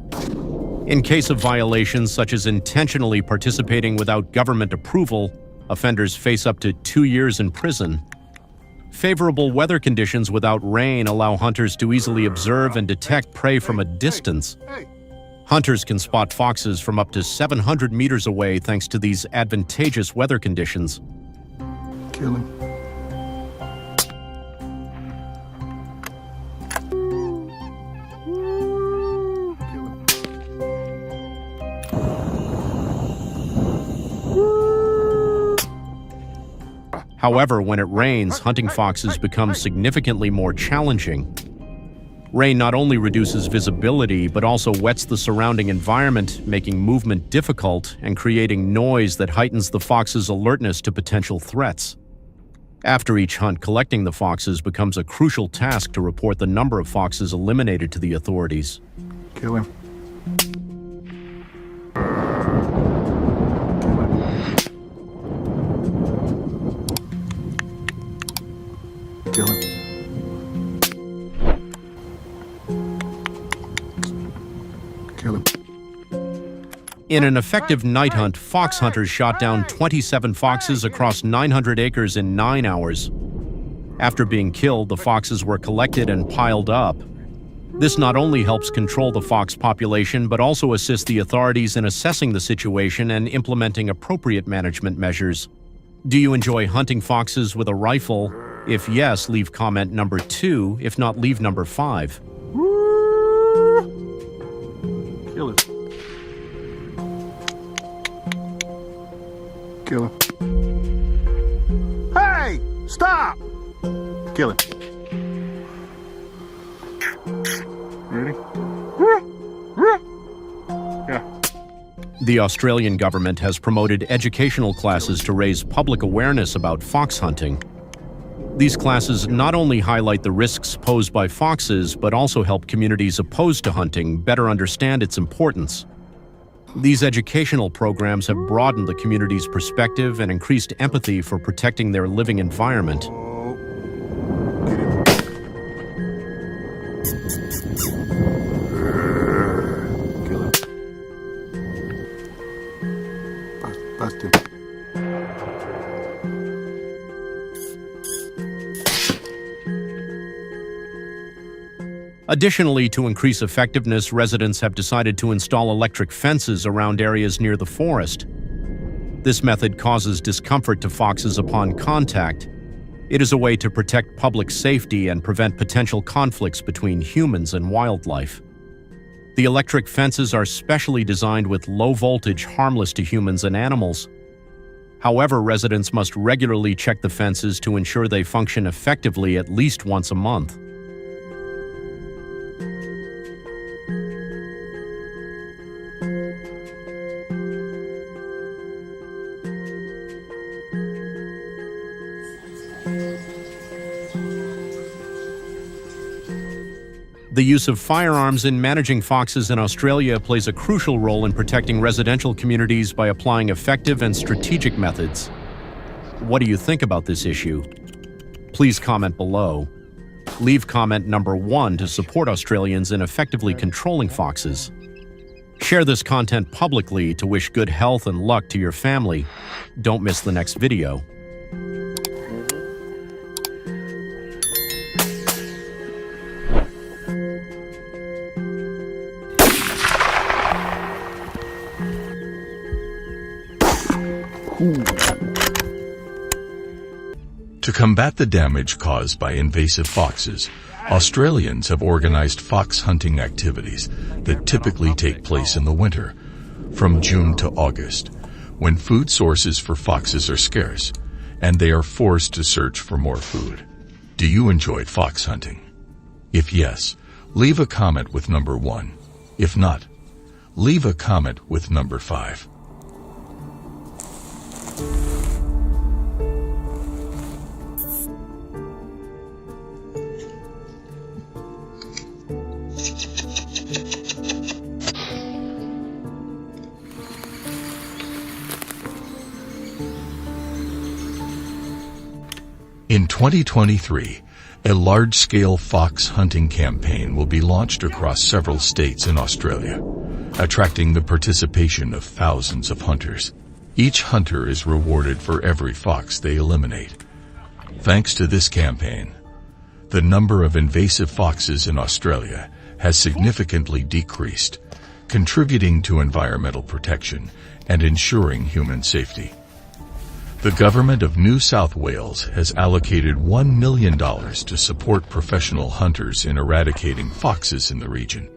In case of violations such as intentionally participating without government approval, offenders face up to 2 years in prison. Favorable weather conditions without rain allow hunters to easily observe and detect prey from a distance. Hunters can spot foxes from up to 700 meters away thanks to these advantageous weather conditions. Kill him. However, when it rains, hunting foxes become significantly more challenging. Rain not only reduces visibility, but also wets the surrounding environment, making movement difficult and creating noise that heightens the fox's alertness to potential threats. After each hunt, collecting the foxes becomes a crucial task to report the number of foxes eliminated to the authorities. Kill him. Kill him. Kill him. In an effective night hunt, fox hunters shot down 27 foxes across 900 acres in 9 hours. After being killed, the foxes were collected and piled up. This not only helps control the fox population, but also assists the authorities in assessing the situation and implementing appropriate management measures. Do you enjoy hunting foxes with a rifle? If yes, leave comment number 2. If not, leave number 5. Kill him. Kill him. Hey! Stop! Kill him. Ready? Yeah. The Australian government has promoted educational classes to raise public awareness about fox hunting. These classes not only highlight the risks posed by foxes, but also help communities opposed to hunting better understand its importance. These educational programs have broadened the community's perspective and increased empathy for protecting their living environment. Kill him. Bust him. Additionally, to increase effectiveness, residents have decided to install electric fences around areas near the forest. This method causes discomfort to foxes upon contact. It is a way to protect public safety and prevent potential conflicts between humans and wildlife. The electric fences are specially designed with low voltage, harmless to humans and animals. However, residents must regularly check the fences to ensure they function effectively at least once a month. The use of firearms in managing foxes in Australia plays a crucial role in protecting residential communities by applying effective and strategic methods. What do you think about this issue? Please comment below. Leave comment number 1 to support Australians in effectively controlling foxes. Share this content publicly to wish good health and luck to your family. Don't miss the next video. To combat the damage caused by invasive foxes, Australians have organized fox hunting activities that typically take place in the winter, from June to August, when food sources for foxes are scarce, and they are forced to search for more food. Do you enjoy fox hunting? If yes, leave a comment with number 1. If not, leave a comment with number 5. In 2023, A large-scale fox hunting campaign will be launched across several states in Australia, attracting the participation of thousands of hunters. Each hunter is rewarded for every fox they eliminate. Thanks to this campaign, the number of invasive foxes in Australia has significantly decreased, contributing to environmental protection and ensuring human safety. The government of New South Wales has allocated $1 million to support professional hunters in eradicating foxes in the region.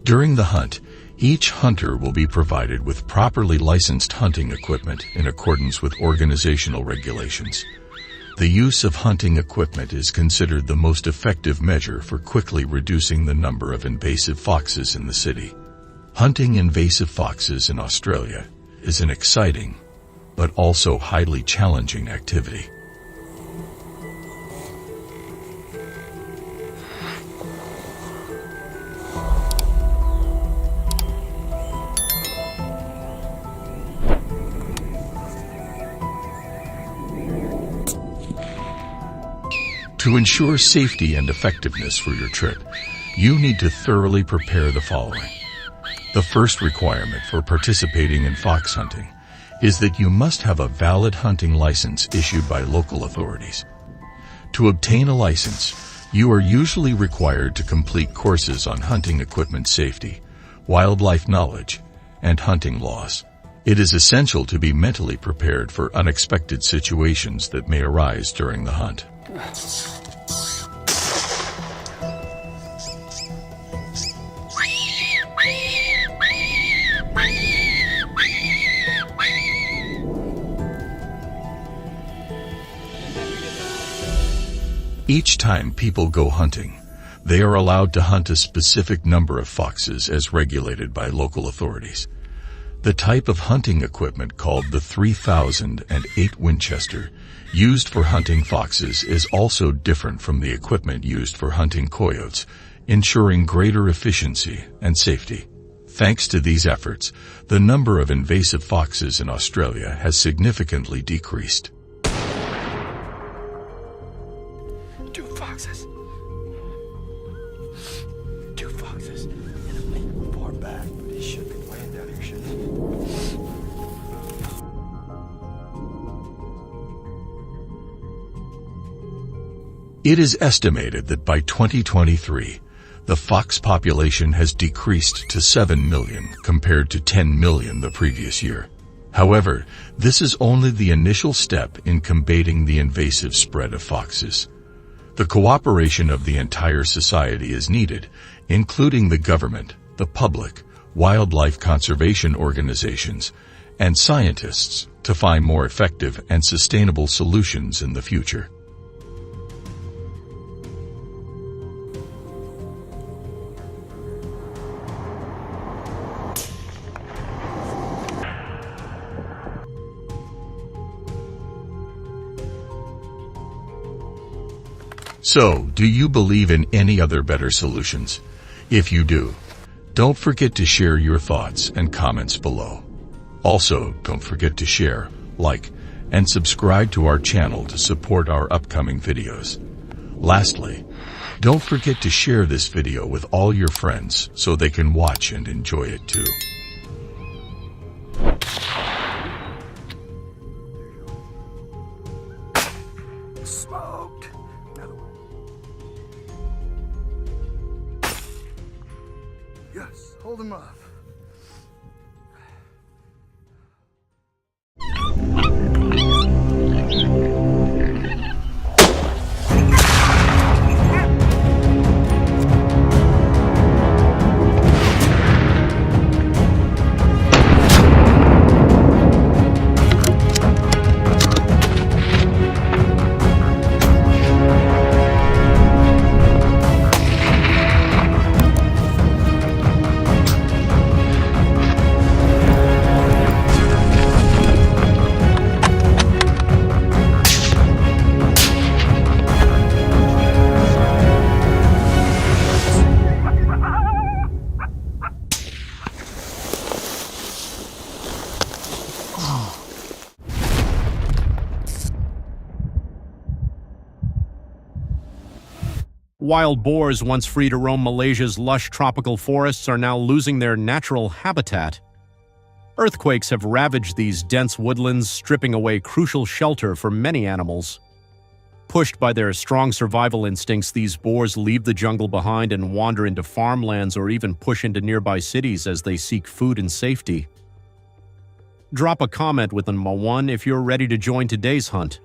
During the hunt, each hunter will be provided with properly licensed hunting equipment in accordance with organizational regulations. The use of hunting equipment is considered the most effective measure for quickly reducing the number of invasive foxes in the city. Hunting invasive foxes in Australia is an exciting, but also highly challenging activity. To ensure safety and effectiveness for your trip, you need to thoroughly prepare the following. The first requirement for participating in fox hunting is that you must have a valid hunting license issued by local authorities. To obtain a license, you are usually required to complete courses on hunting equipment safety, wildlife knowledge, and hunting laws. It is essential to be mentally prepared for unexpected situations that may arise during the hunt. Each time people go hunting, they are allowed to hunt a specific number of foxes as regulated by local authorities. The type of hunting equipment called the 3008 Winchester used for hunting foxes is also different from the equipment used for hunting coyotes, ensuring greater efficiency and safety. Thanks to these efforts, the number of invasive foxes in Australia has significantly decreased. Two foxes. And a far back, but he should be laying down here, shouldn't he? It is estimated that by 2023, the fox population has decreased to 7 million compared to 10 million the previous year. However, this is only the initial step in combating the invasive spread of foxes. The cooperation of the entire society is needed, including the government, the public, wildlife conservation organizations, and scientists, to find more effective and sustainable solutions in the future. So, do you believe in any other better solutions? If you do, don't forget to share your thoughts and comments below. Also, don't forget to share, like, and subscribe to our channel to support our upcoming videos. Lastly, don't forget to share this video with all your friends so they can watch and enjoy it too. Smoked. Yes, hold him up. Wild boars, once free to roam Malaysia's lush tropical forests, are now losing their natural habitat. Earthquakes have ravaged these dense woodlands, stripping away crucial shelter for many animals. Pushed by their strong survival instincts, these boars leave the jungle behind and wander into farmlands or even push into nearby cities as they seek food and safety. Drop a comment with an Ma1 if you're ready to join today's hunt.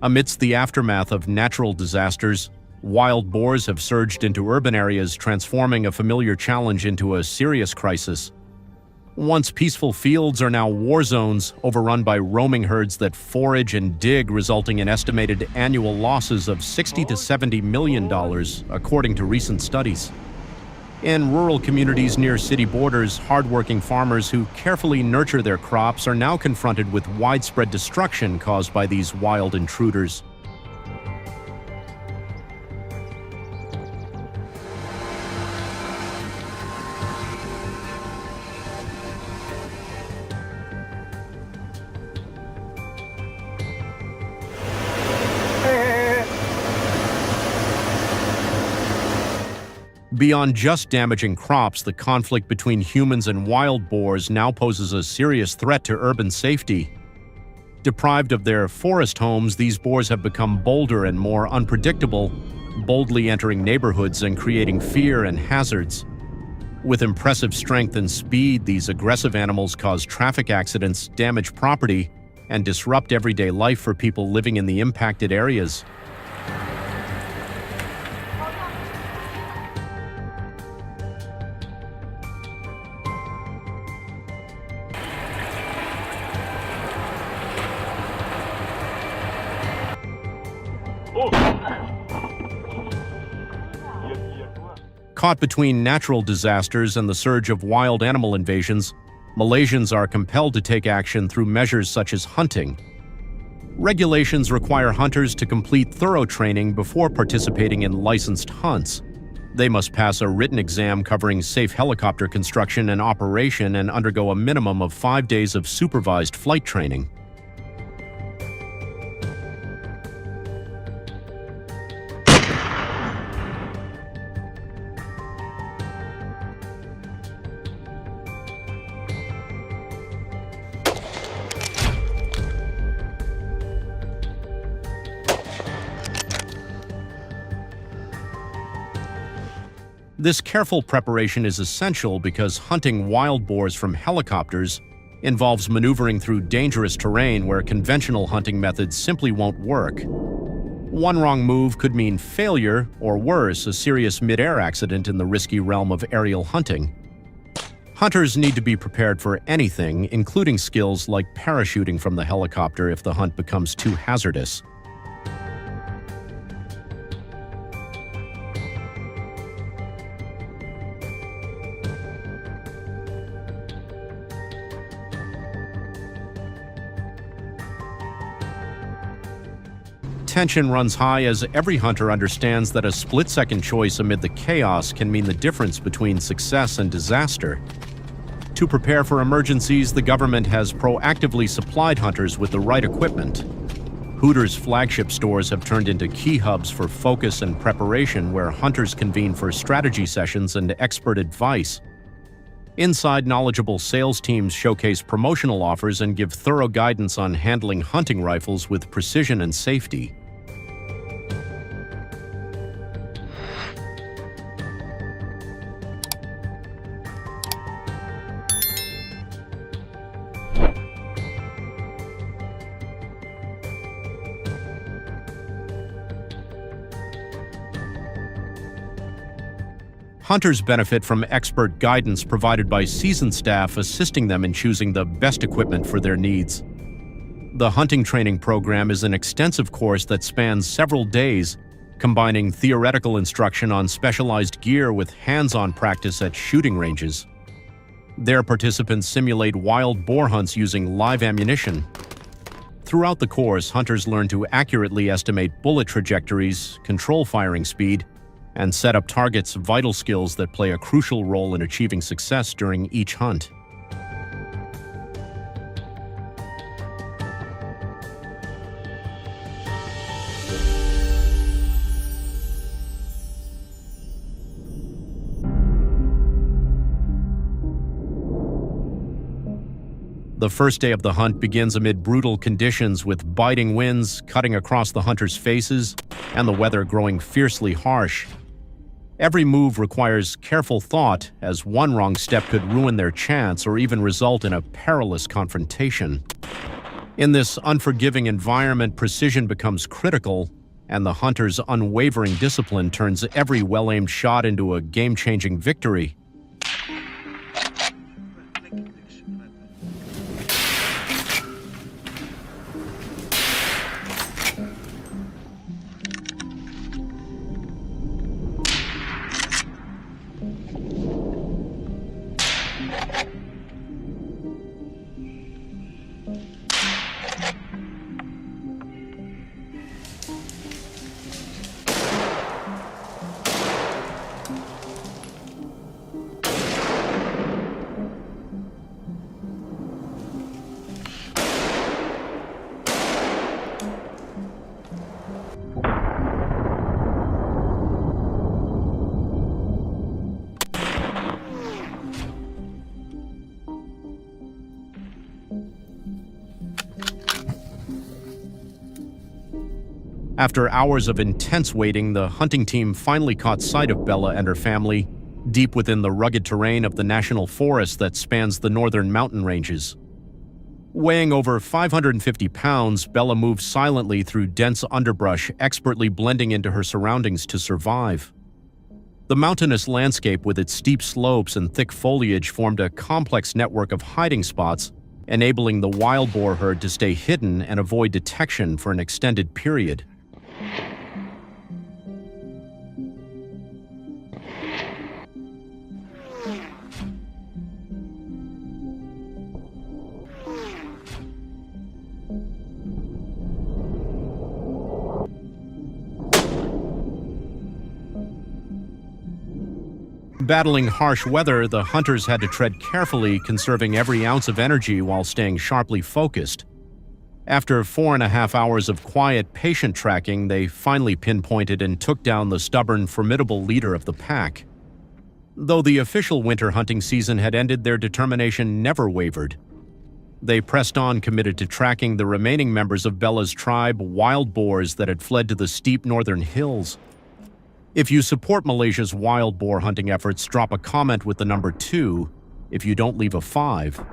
Amidst the aftermath of natural disasters, wild boars have surged into urban areas, transforming a familiar challenge into a serious crisis. Once peaceful fields are now war zones, overrun by roaming herds that forage and dig, resulting in estimated annual losses of $60 to $70 million, according to recent studies. In rural communities near city borders, hardworking farmers who carefully nurture their crops are now confronted with widespread destruction caused by these wild intruders. Beyond just damaging crops, the conflict between humans and wild boars now poses a serious threat to urban safety. Deprived of their forest homes, these boars have become bolder and more unpredictable, boldly entering neighborhoods and creating fear and hazards. With impressive strength and speed, these aggressive animals cause traffic accidents, damage property, and disrupt everyday life for people living in the impacted areas. Caught between natural disasters and the surge of wild animal invasions, Malaysians are compelled to take action through measures such as hunting. Regulations require hunters to complete thorough training before participating in licensed hunts. They must pass a written exam covering safe helicopter construction and operation and undergo a minimum of 5 days of supervised flight training. This careful preparation is essential because hunting wild boars from helicopters involves maneuvering through dangerous terrain where conventional hunting methods simply won't work. One wrong move could mean failure, or worse, a serious mid-air accident in the risky realm of aerial hunting. Hunters need to be prepared for anything, including skills like parachuting from the helicopter if the hunt becomes too hazardous. Tension runs high as every hunter understands that a split-second choice amid the chaos can mean the difference between success and disaster. To prepare for emergencies, the government has proactively supplied hunters with the right equipment. Hooters' flagship stores have turned into key hubs for focus and preparation where hunters convene for strategy sessions and expert advice. Inside, knowledgeable sales teams showcase promotional offers and give thorough guidance on handling hunting rifles with precision and safety. Hunters benefit from expert guidance provided by seasoned staff assisting them in choosing the best equipment for their needs. The hunting training program is an extensive course that spans several days, combining theoretical instruction on specialized gear with hands-on practice at shooting ranges. There, participants simulate wild boar hunts using live ammunition. Throughout the course, hunters learn to accurately estimate bullet trajectories, control firing speed, and set up targets, vital skills that play a crucial role in achieving success during each hunt. The first day of the hunt begins amid brutal conditions with biting winds cutting across the hunters' faces and the weather growing fiercely harsh. Every move requires careful thought, as one wrong step could ruin their chance or even result in a perilous confrontation. In this unforgiving environment, precision becomes critical, and the hunter's unwavering discipline turns every well-aimed shot into a game-changing victory. After hours of intense waiting, the hunting team finally caught sight of Bella and her family, deep within the rugged terrain of the national forest that spans the northern mountain ranges. Weighing over 550 pounds, Bella moved silently through dense underbrush, expertly blending into her surroundings to survive. The mountainous landscape with its steep slopes and thick foliage formed a complex network of hiding spots, enabling the wild boar herd to stay hidden and avoid detection for an extended period. Battling harsh weather, the hunters had to tread carefully, conserving every ounce of energy while staying sharply focused. After 4.5 hours of quiet, patient tracking, they finally pinpointed and took down the stubborn, formidable leader of the pack. Though the official winter hunting season had ended, their determination never wavered. They pressed on, committed to tracking the remaining members of Bella's tribe, wild boars that had fled to the steep northern hills. If you support Malaysia's wild boar hunting efforts, drop a comment with the number 2. If you don't, leave a 5.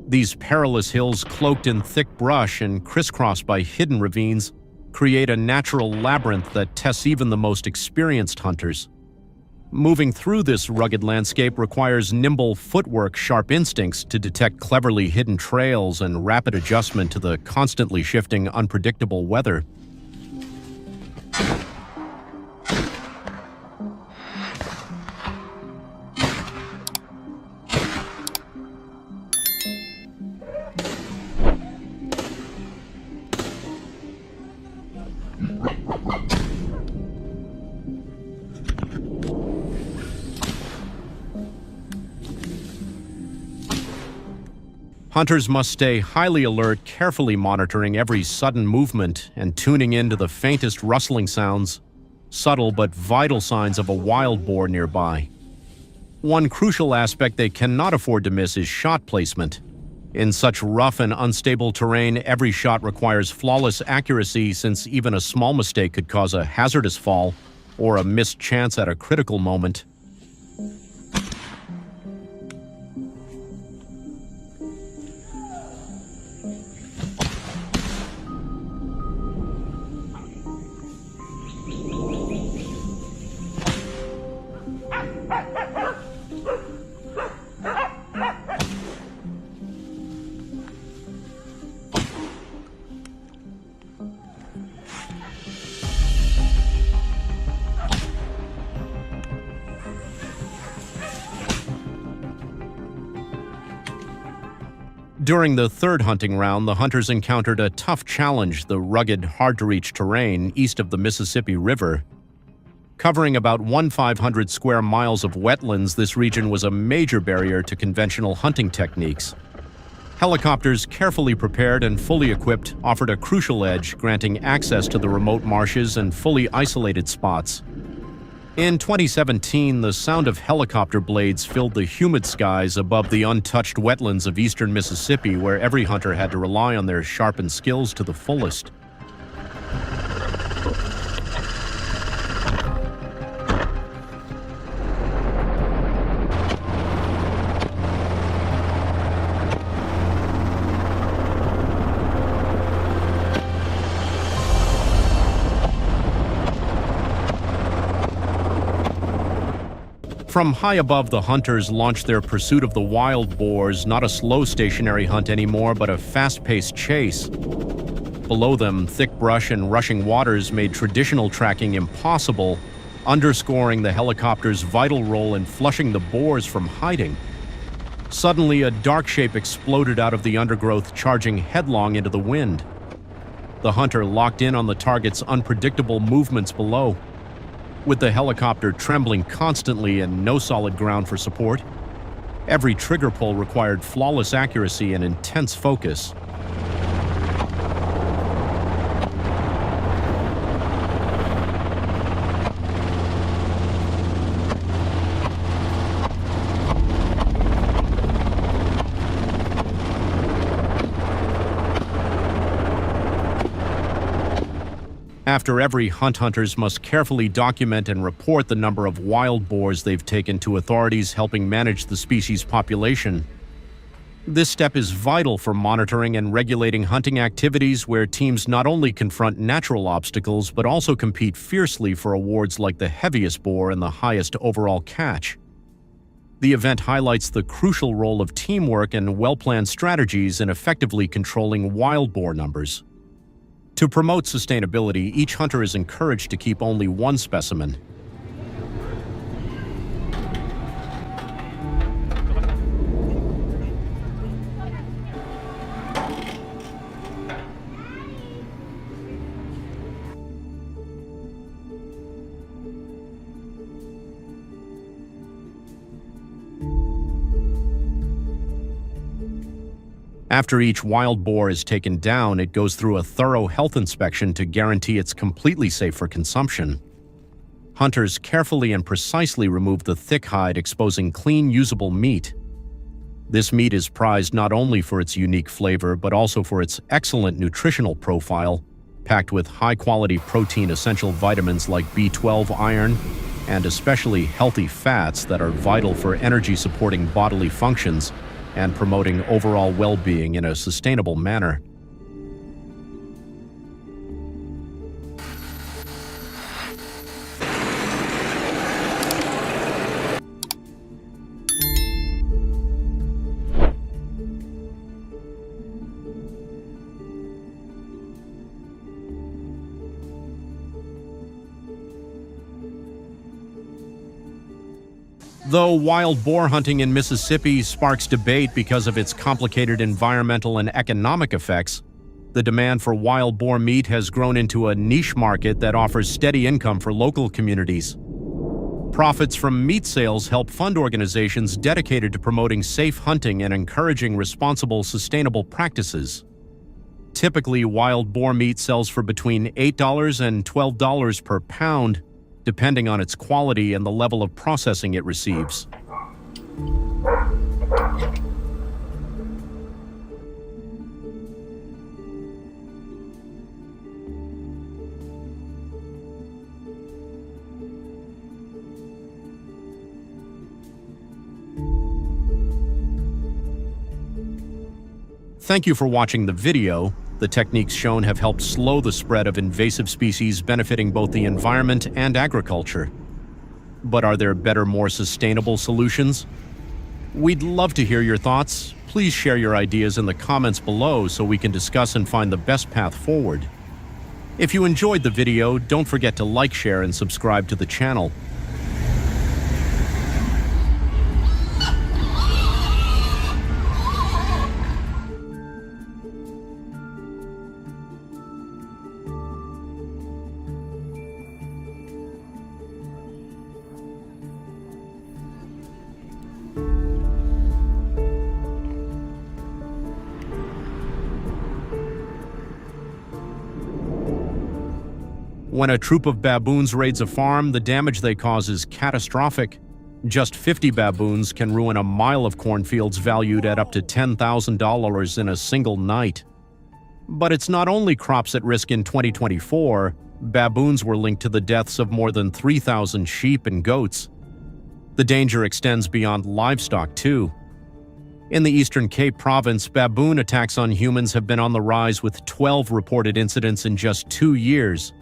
These perilous hills, cloaked in thick brush and crisscrossed by hidden ravines, create a natural labyrinth that tests even the most experienced hunters. Moving through this rugged landscape requires nimble footwork, sharp instincts to detect cleverly hidden trails, and rapid adjustment to the constantly shifting, unpredictable weather. Hunters must stay highly alert, carefully monitoring every sudden movement and tuning in to the faintest rustling sounds, subtle but vital signs of a wild boar nearby. One crucial aspect they cannot afford to miss is shot placement. In such rough and unstable terrain, every shot requires flawless accuracy, since even a small mistake could cause a hazardous fall or a missed chance at a critical moment. During the third hunting round, the hunters encountered a tough challenge: the rugged, hard-to-reach terrain east of the Mississippi River. Covering about 1,500 square miles of wetlands, this region was a major barrier to conventional hunting techniques. Helicopters, carefully prepared and fully equipped, offered a crucial edge, granting access to the remote marshes and fully isolated spots. In 2017, the sound of helicopter blades filled the humid skies above the untouched wetlands of eastern Mississippi, where every hunter had to rely on their sharpened skills to the fullest. From high above, the hunters launched their pursuit of the wild boars, not a slow stationary hunt anymore, but a fast-paced chase. Below them, thick brush and rushing waters made traditional tracking impossible, underscoring the helicopter's vital role in flushing the boars from hiding. Suddenly, a dark shape exploded out of the undergrowth, charging headlong into the wind. The hunter locked in on the target's unpredictable movements below. With the helicopter trembling constantly and no solid ground for support, every trigger pull required flawless accuracy and intense focus. After every hunt, hunters must carefully document and report the number of wild boars they've taken to authorities helping manage the species' population. This step is vital for monitoring and regulating hunting activities, where teams not only confront natural obstacles but also compete fiercely for awards like the heaviest boar and the highest overall catch. The event highlights the crucial role of teamwork and well-planned strategies in effectively controlling wild boar numbers. To promote sustainability, each hunter is encouraged to keep only one specimen. After each wild boar is taken down, it goes through a thorough health inspection to guarantee it's completely safe for consumption. Hunters carefully and precisely remove the thick hide, exposing clean, usable meat. This meat is prized not only for its unique flavor, but also for its excellent nutritional profile, packed with high-quality protein, essential vitamins like B12, iron, and especially healthy fats that are vital for energy-supporting bodily functions and promoting overall well-being in a sustainable manner. Though wild boar hunting in Mississippi sparks debate because of its complicated environmental and economic effects, the demand for wild boar meat has grown into a niche market that offers steady income for local communities. Profits from meat sales help fund organizations dedicated to promoting safe hunting and encouraging responsible, sustainable practices. Typically, wild boar meat sells for between $8 and $12 per pound, depending on its quality and the level of processing it receives. Thank you for watching the video. The techniques shown have helped slow the spread of invasive species benefiting both the environment and agriculture. But are there better, more sustainable solutions? We'd love to hear your thoughts. Please share your ideas in the comments below so we can discuss and find the best path forward. If you enjoyed the video, don't forget to like, share, and subscribe to the channel. When a troop of baboons raids a farm, the damage they cause is catastrophic. Just 50 baboons can ruin a mile of cornfields valued at up to $10,000 in a single night. But it's not only crops at risk in 2024. Baboons were linked to the deaths of more than 3,000 sheep and goats. The danger extends beyond livestock, too. In the Eastern Cape province, baboon attacks on humans have been on the rise, with 12 reported incidents in just 2 years.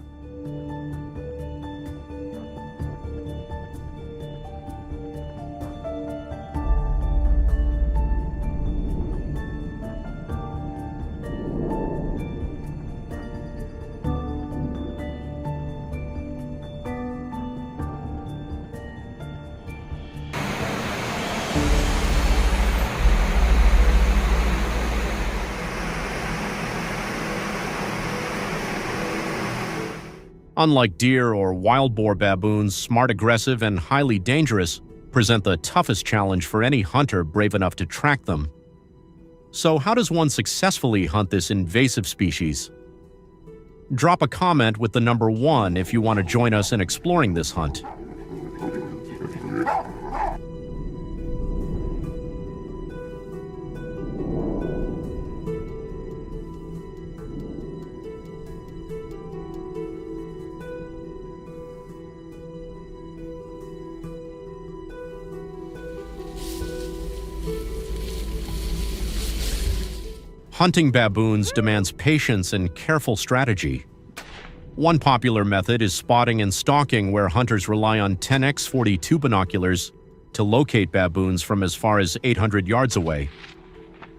Unlike deer or wild boar, baboons, smart, aggressive, and highly dangerous, present the toughest challenge for any hunter brave enough to track them. So how does one successfully hunt this invasive species? Drop a comment with the number 1 if you want to join us in exploring this hunt. Hunting baboons demands patience and careful strategy. One popular method is spotting and stalking, where hunters rely on 10x42 binoculars to locate baboons from as far as 800 yards away.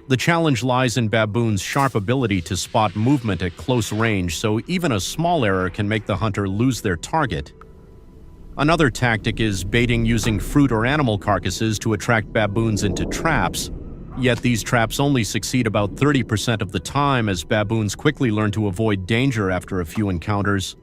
The challenge lies in baboons' sharp ability to spot movement at close range, so even a small error can make the hunter lose their target. Another tactic is baiting using fruit or animal carcasses to attract baboons into traps. Yet these traps only succeed about 30% of the time, as baboons quickly learn to avoid danger after a few encounters.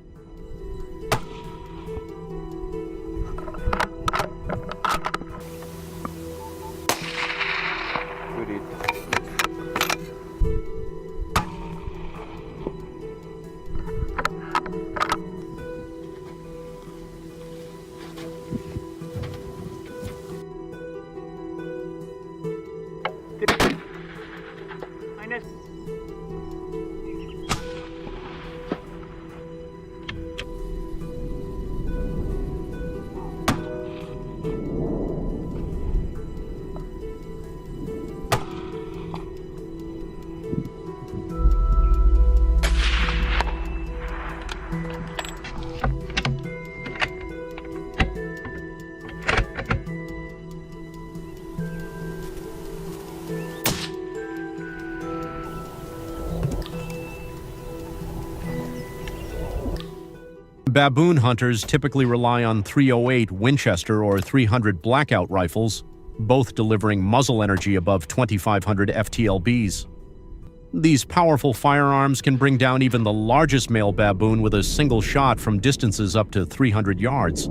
Baboon hunters typically rely on .308 Winchester or .300 Blackout rifles, both delivering muzzle energy above 2,500 FTLBs. These powerful firearms can bring down even the largest male baboon with a single shot from distances up to 300 yards.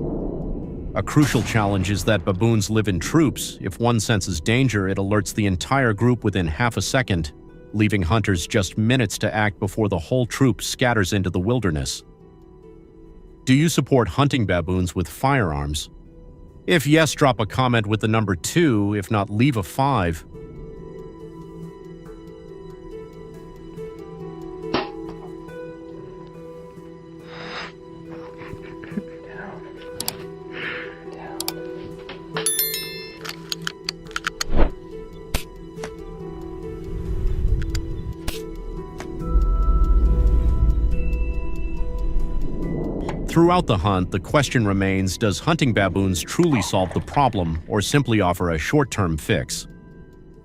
A crucial challenge is that baboons live in troops. If one senses danger, it alerts the entire group within half a second, leaving hunters just minutes to act before the whole troop scatters into the wilderness. Do you support hunting baboons with firearms? If yes, drop a comment with the number 2. If not, leave a 5. Throughout the hunt, the question remains, does hunting baboons truly solve the problem or simply offer a short-term fix?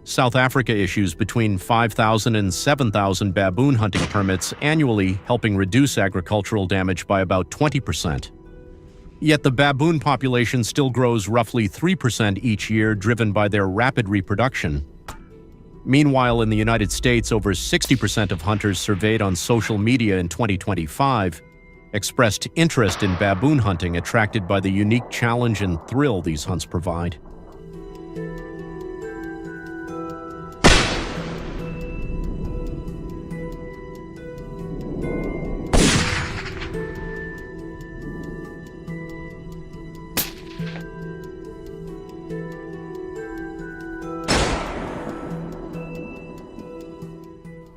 South Africa issues between 5,000 and 7,000 baboon hunting permits annually, helping reduce agricultural damage by about 20%. Yet the baboon population still grows roughly 3% each year, driven by their rapid reproduction. Meanwhile, in the United States, over 60% of hunters surveyed on social media in 2025 expressed interest in baboon hunting, attracted by the unique challenge and thrill these hunts provide.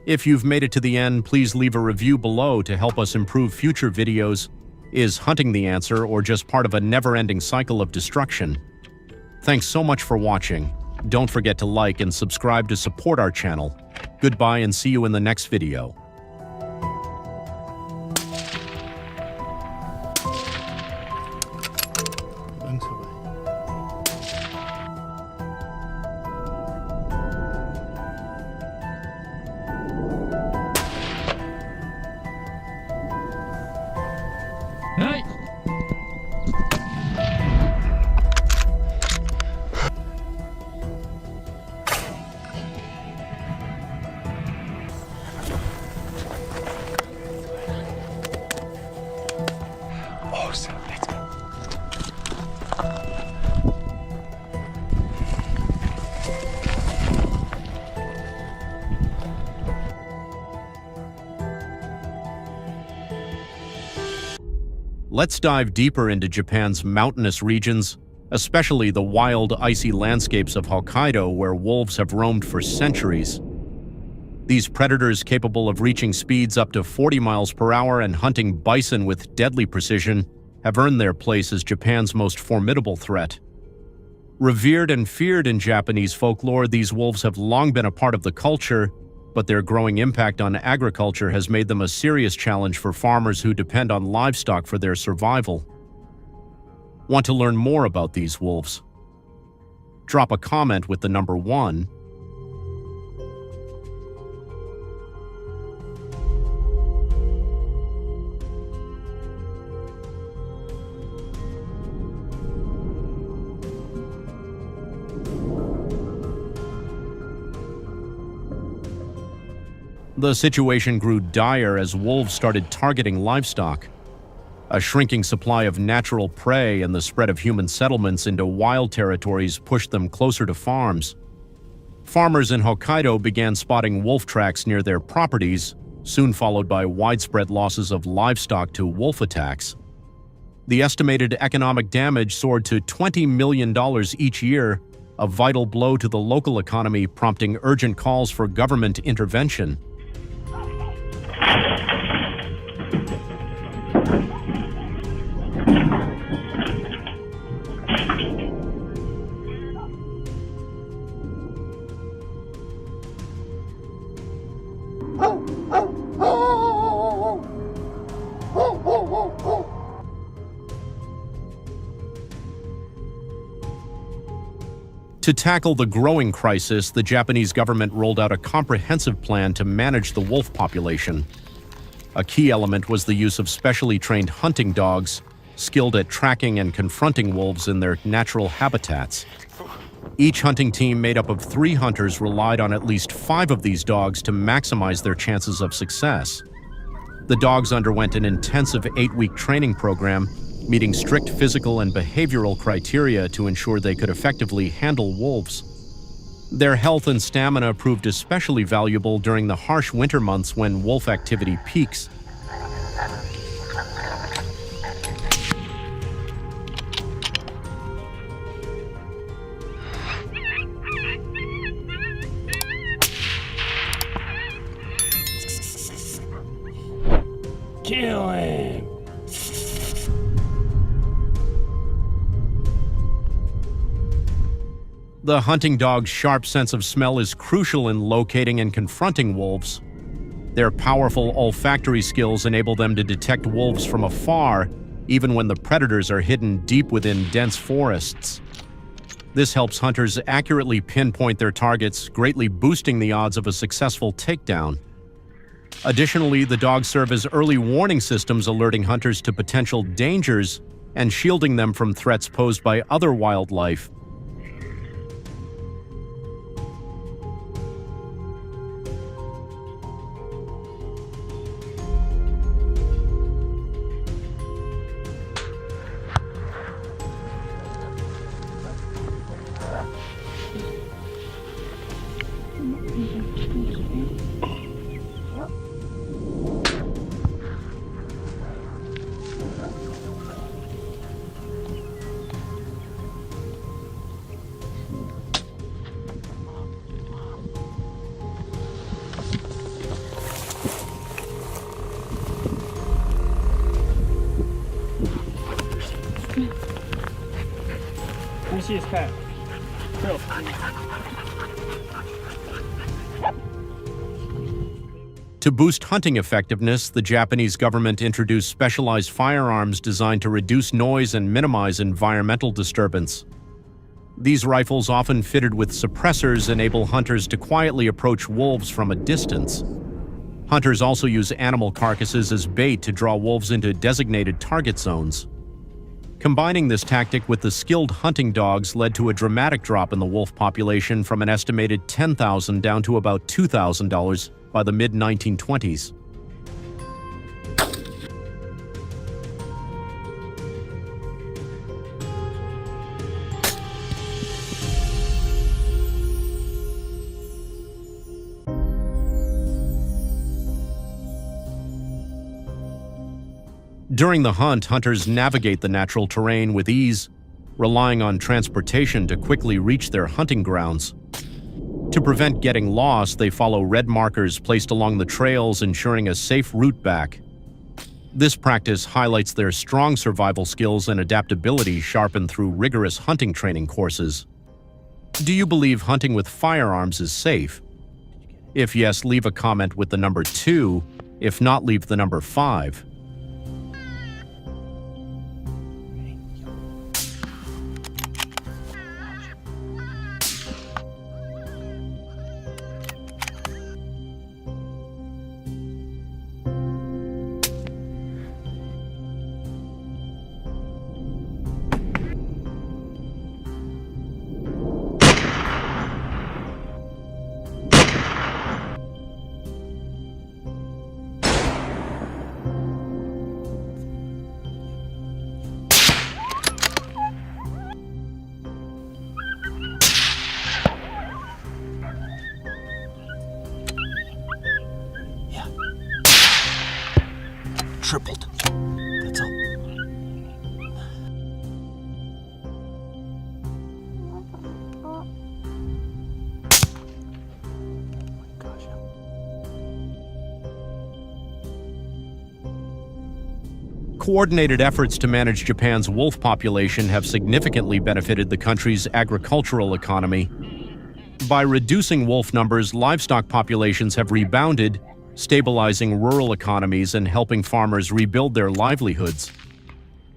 If you've made it to the end, please leave a review below to help us improve future videos. Is hunting the answer, or just part of a never-ending cycle of destruction? Thanks so much for watching. Don't forget to like and subscribe to support our channel. Goodbye and see you in the next video. Let's dive deeper into Japan's mountainous regions, especially the wild, icy landscapes of Hokkaido, where wolves have roamed for centuries. These predators, capable of reaching speeds up to 40 miles per hour and hunting bison with deadly precision, have earned their place as Japan's most formidable threat. Revered and feared in Japanese folklore, these wolves have long been a part of the culture, but their growing impact on agriculture has made them a serious challenge for farmers who depend on livestock for their survival. Want to learn more about these wolves? Drop a comment with the number 1. The situation grew dire as wolves started targeting livestock. A shrinking supply of natural prey and the spread of human settlements into wild territories pushed them closer to farms. Farmers in Hokkaido began spotting wolf tracks near their properties, soon followed by widespread losses of livestock to wolf attacks. The estimated economic damage soared to $20 million each year, a vital blow to the local economy, prompting urgent calls for government intervention. To tackle the growing crisis, the Japanese government rolled out a comprehensive plan to manage the wolf population. A key element was the use of specially trained hunting dogs, skilled at tracking and confronting wolves in their natural habitats. Each hunting team made up of 3 hunters relied on at least 5 of these dogs to maximize their chances of success. The dogs underwent an intensive 8-week training program, meeting strict physical and behavioral criteria to ensure they could effectively handle wolves. Their health and stamina proved especially valuable during the harsh winter months when wolf activity peaks. Kill him! The hunting dog's sharp sense of smell is crucial in locating and confronting wolves. Their powerful olfactory skills enable them to detect wolves from afar, even when the predators are hidden deep within dense forests. This helps hunters accurately pinpoint their targets, greatly boosting the odds of a successful takedown. Additionally, the dogs serve as early warning systems, alerting hunters to potential dangers and shielding them from threats posed by other wildlife. Let me see his cat. Go. To boost hunting effectiveness, the Japanese government introduced specialized firearms designed to reduce noise and minimize environmental disturbance. These rifles, often fitted with suppressors, enable hunters to quietly approach wolves from a distance. Hunters also use animal carcasses as bait to draw wolves into designated target zones. Combining this tactic with the skilled hunting dogs led to a dramatic drop in the wolf population from an estimated 10,000 down to about $2,000 by the mid-1920s. During the hunt, hunters navigate the natural terrain with ease, relying on transportation to quickly reach their hunting grounds. To prevent getting lost, they follow red markers placed along the trails, ensuring a safe route back. This practice highlights their strong survival skills and adaptability sharpened through rigorous hunting training courses. Do you believe hunting with firearms is safe? If yes, leave a comment with the number 2. If not, leave the number 5. Tripled. That's all. Gosh. Coordinated efforts to manage Japan's wolf population have significantly benefited the country's agricultural economy. By reducing wolf numbers, livestock populations have rebounded, stabilizing rural economies and helping farmers rebuild their livelihoods.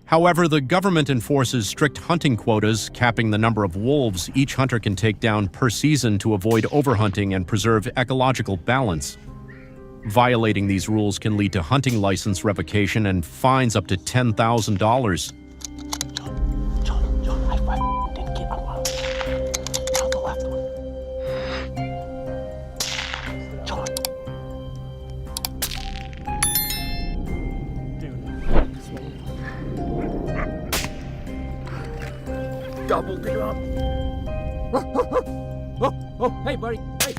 However, the government enforces strict hunting quotas, capping the number of wolves each hunter can take down per season to avoid overhunting and preserve ecological balance. Violating these rules can lead to hunting license revocation and fines up to $10,000. John, I didn't get a lot. Now the left one. John. Doubled it up. Oh, hey, buddy. Hey.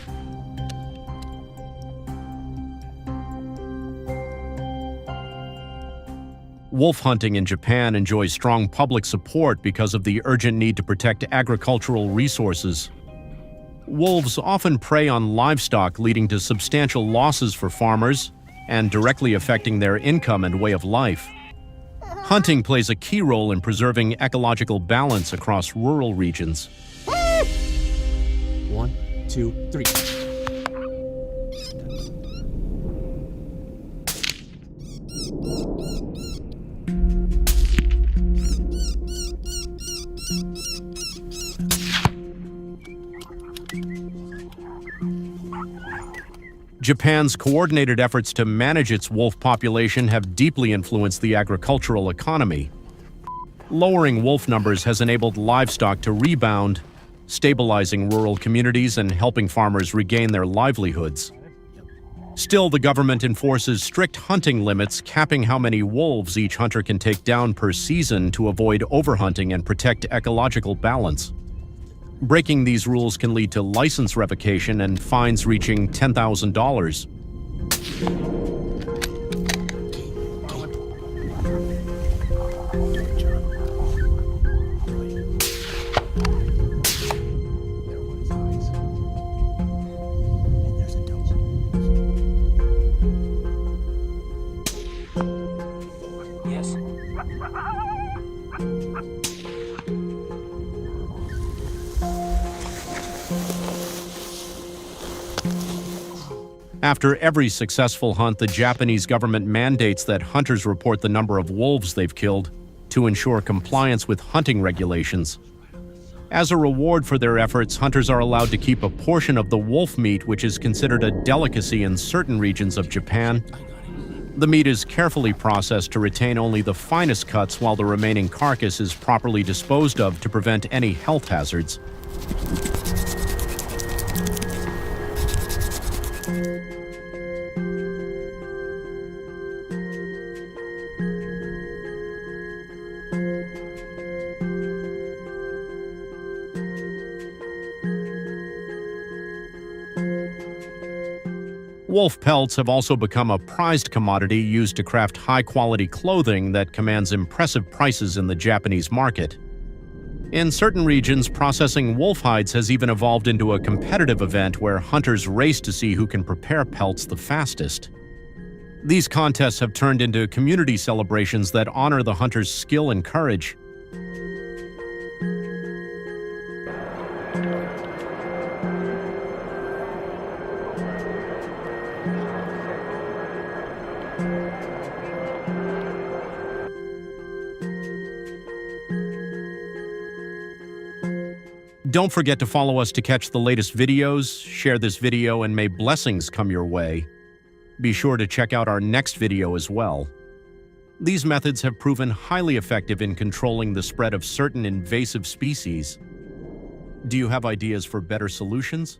Wolf hunting in Japan enjoys strong public support because of the urgent need to protect agricultural resources. Wolves often prey on livestock, leading to substantial losses for farmers and directly affecting their income and way of life. Hunting plays a key role in preserving ecological balance across rural regions. 1, 2, 3. Japan's coordinated efforts to manage its wolf population have deeply influenced the agricultural economy. Lowering wolf numbers has enabled livestock to rebound, stabilizing rural communities and helping farmers regain their livelihoods. Still, the government enforces strict hunting limits, capping how many wolves each hunter can take down per season to avoid overhunting and protect ecological balance. Breaking these rules can lead to license revocation and fines reaching $10,000. After every successful hunt, the Japanese government mandates that hunters report the number of wolves they've killed to ensure compliance with hunting regulations. As a reward for their efforts, hunters are allowed to keep a portion of the wolf meat, which is considered a delicacy in certain regions of Japan. The meat is carefully processed to retain only the finest cuts, while the remaining carcass is properly disposed of to prevent any health hazards. Wolf pelts have also become a prized commodity used to craft high-quality clothing that commands impressive prices in the Japanese market. In certain regions, processing wolf hides has even evolved into a competitive event where hunters race to see who can prepare pelts the fastest. These contests have turned into community celebrations that honor the hunter's skill and courage. Don't forget to follow us to catch the latest videos, share this video, and may blessings come your way. Be sure to check out our next video as well. These methods have proven highly effective in controlling the spread of certain invasive species. Do you have ideas for better solutions?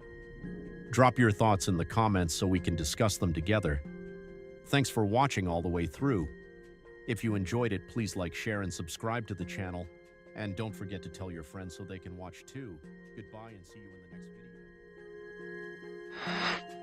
Drop your thoughts in the comments so we can discuss them together. Thanks for watching all the way through. If you enjoyed it, please like, share, and subscribe to the channel. And don't forget to tell your friends so they can watch too. Goodbye and see you in the next video.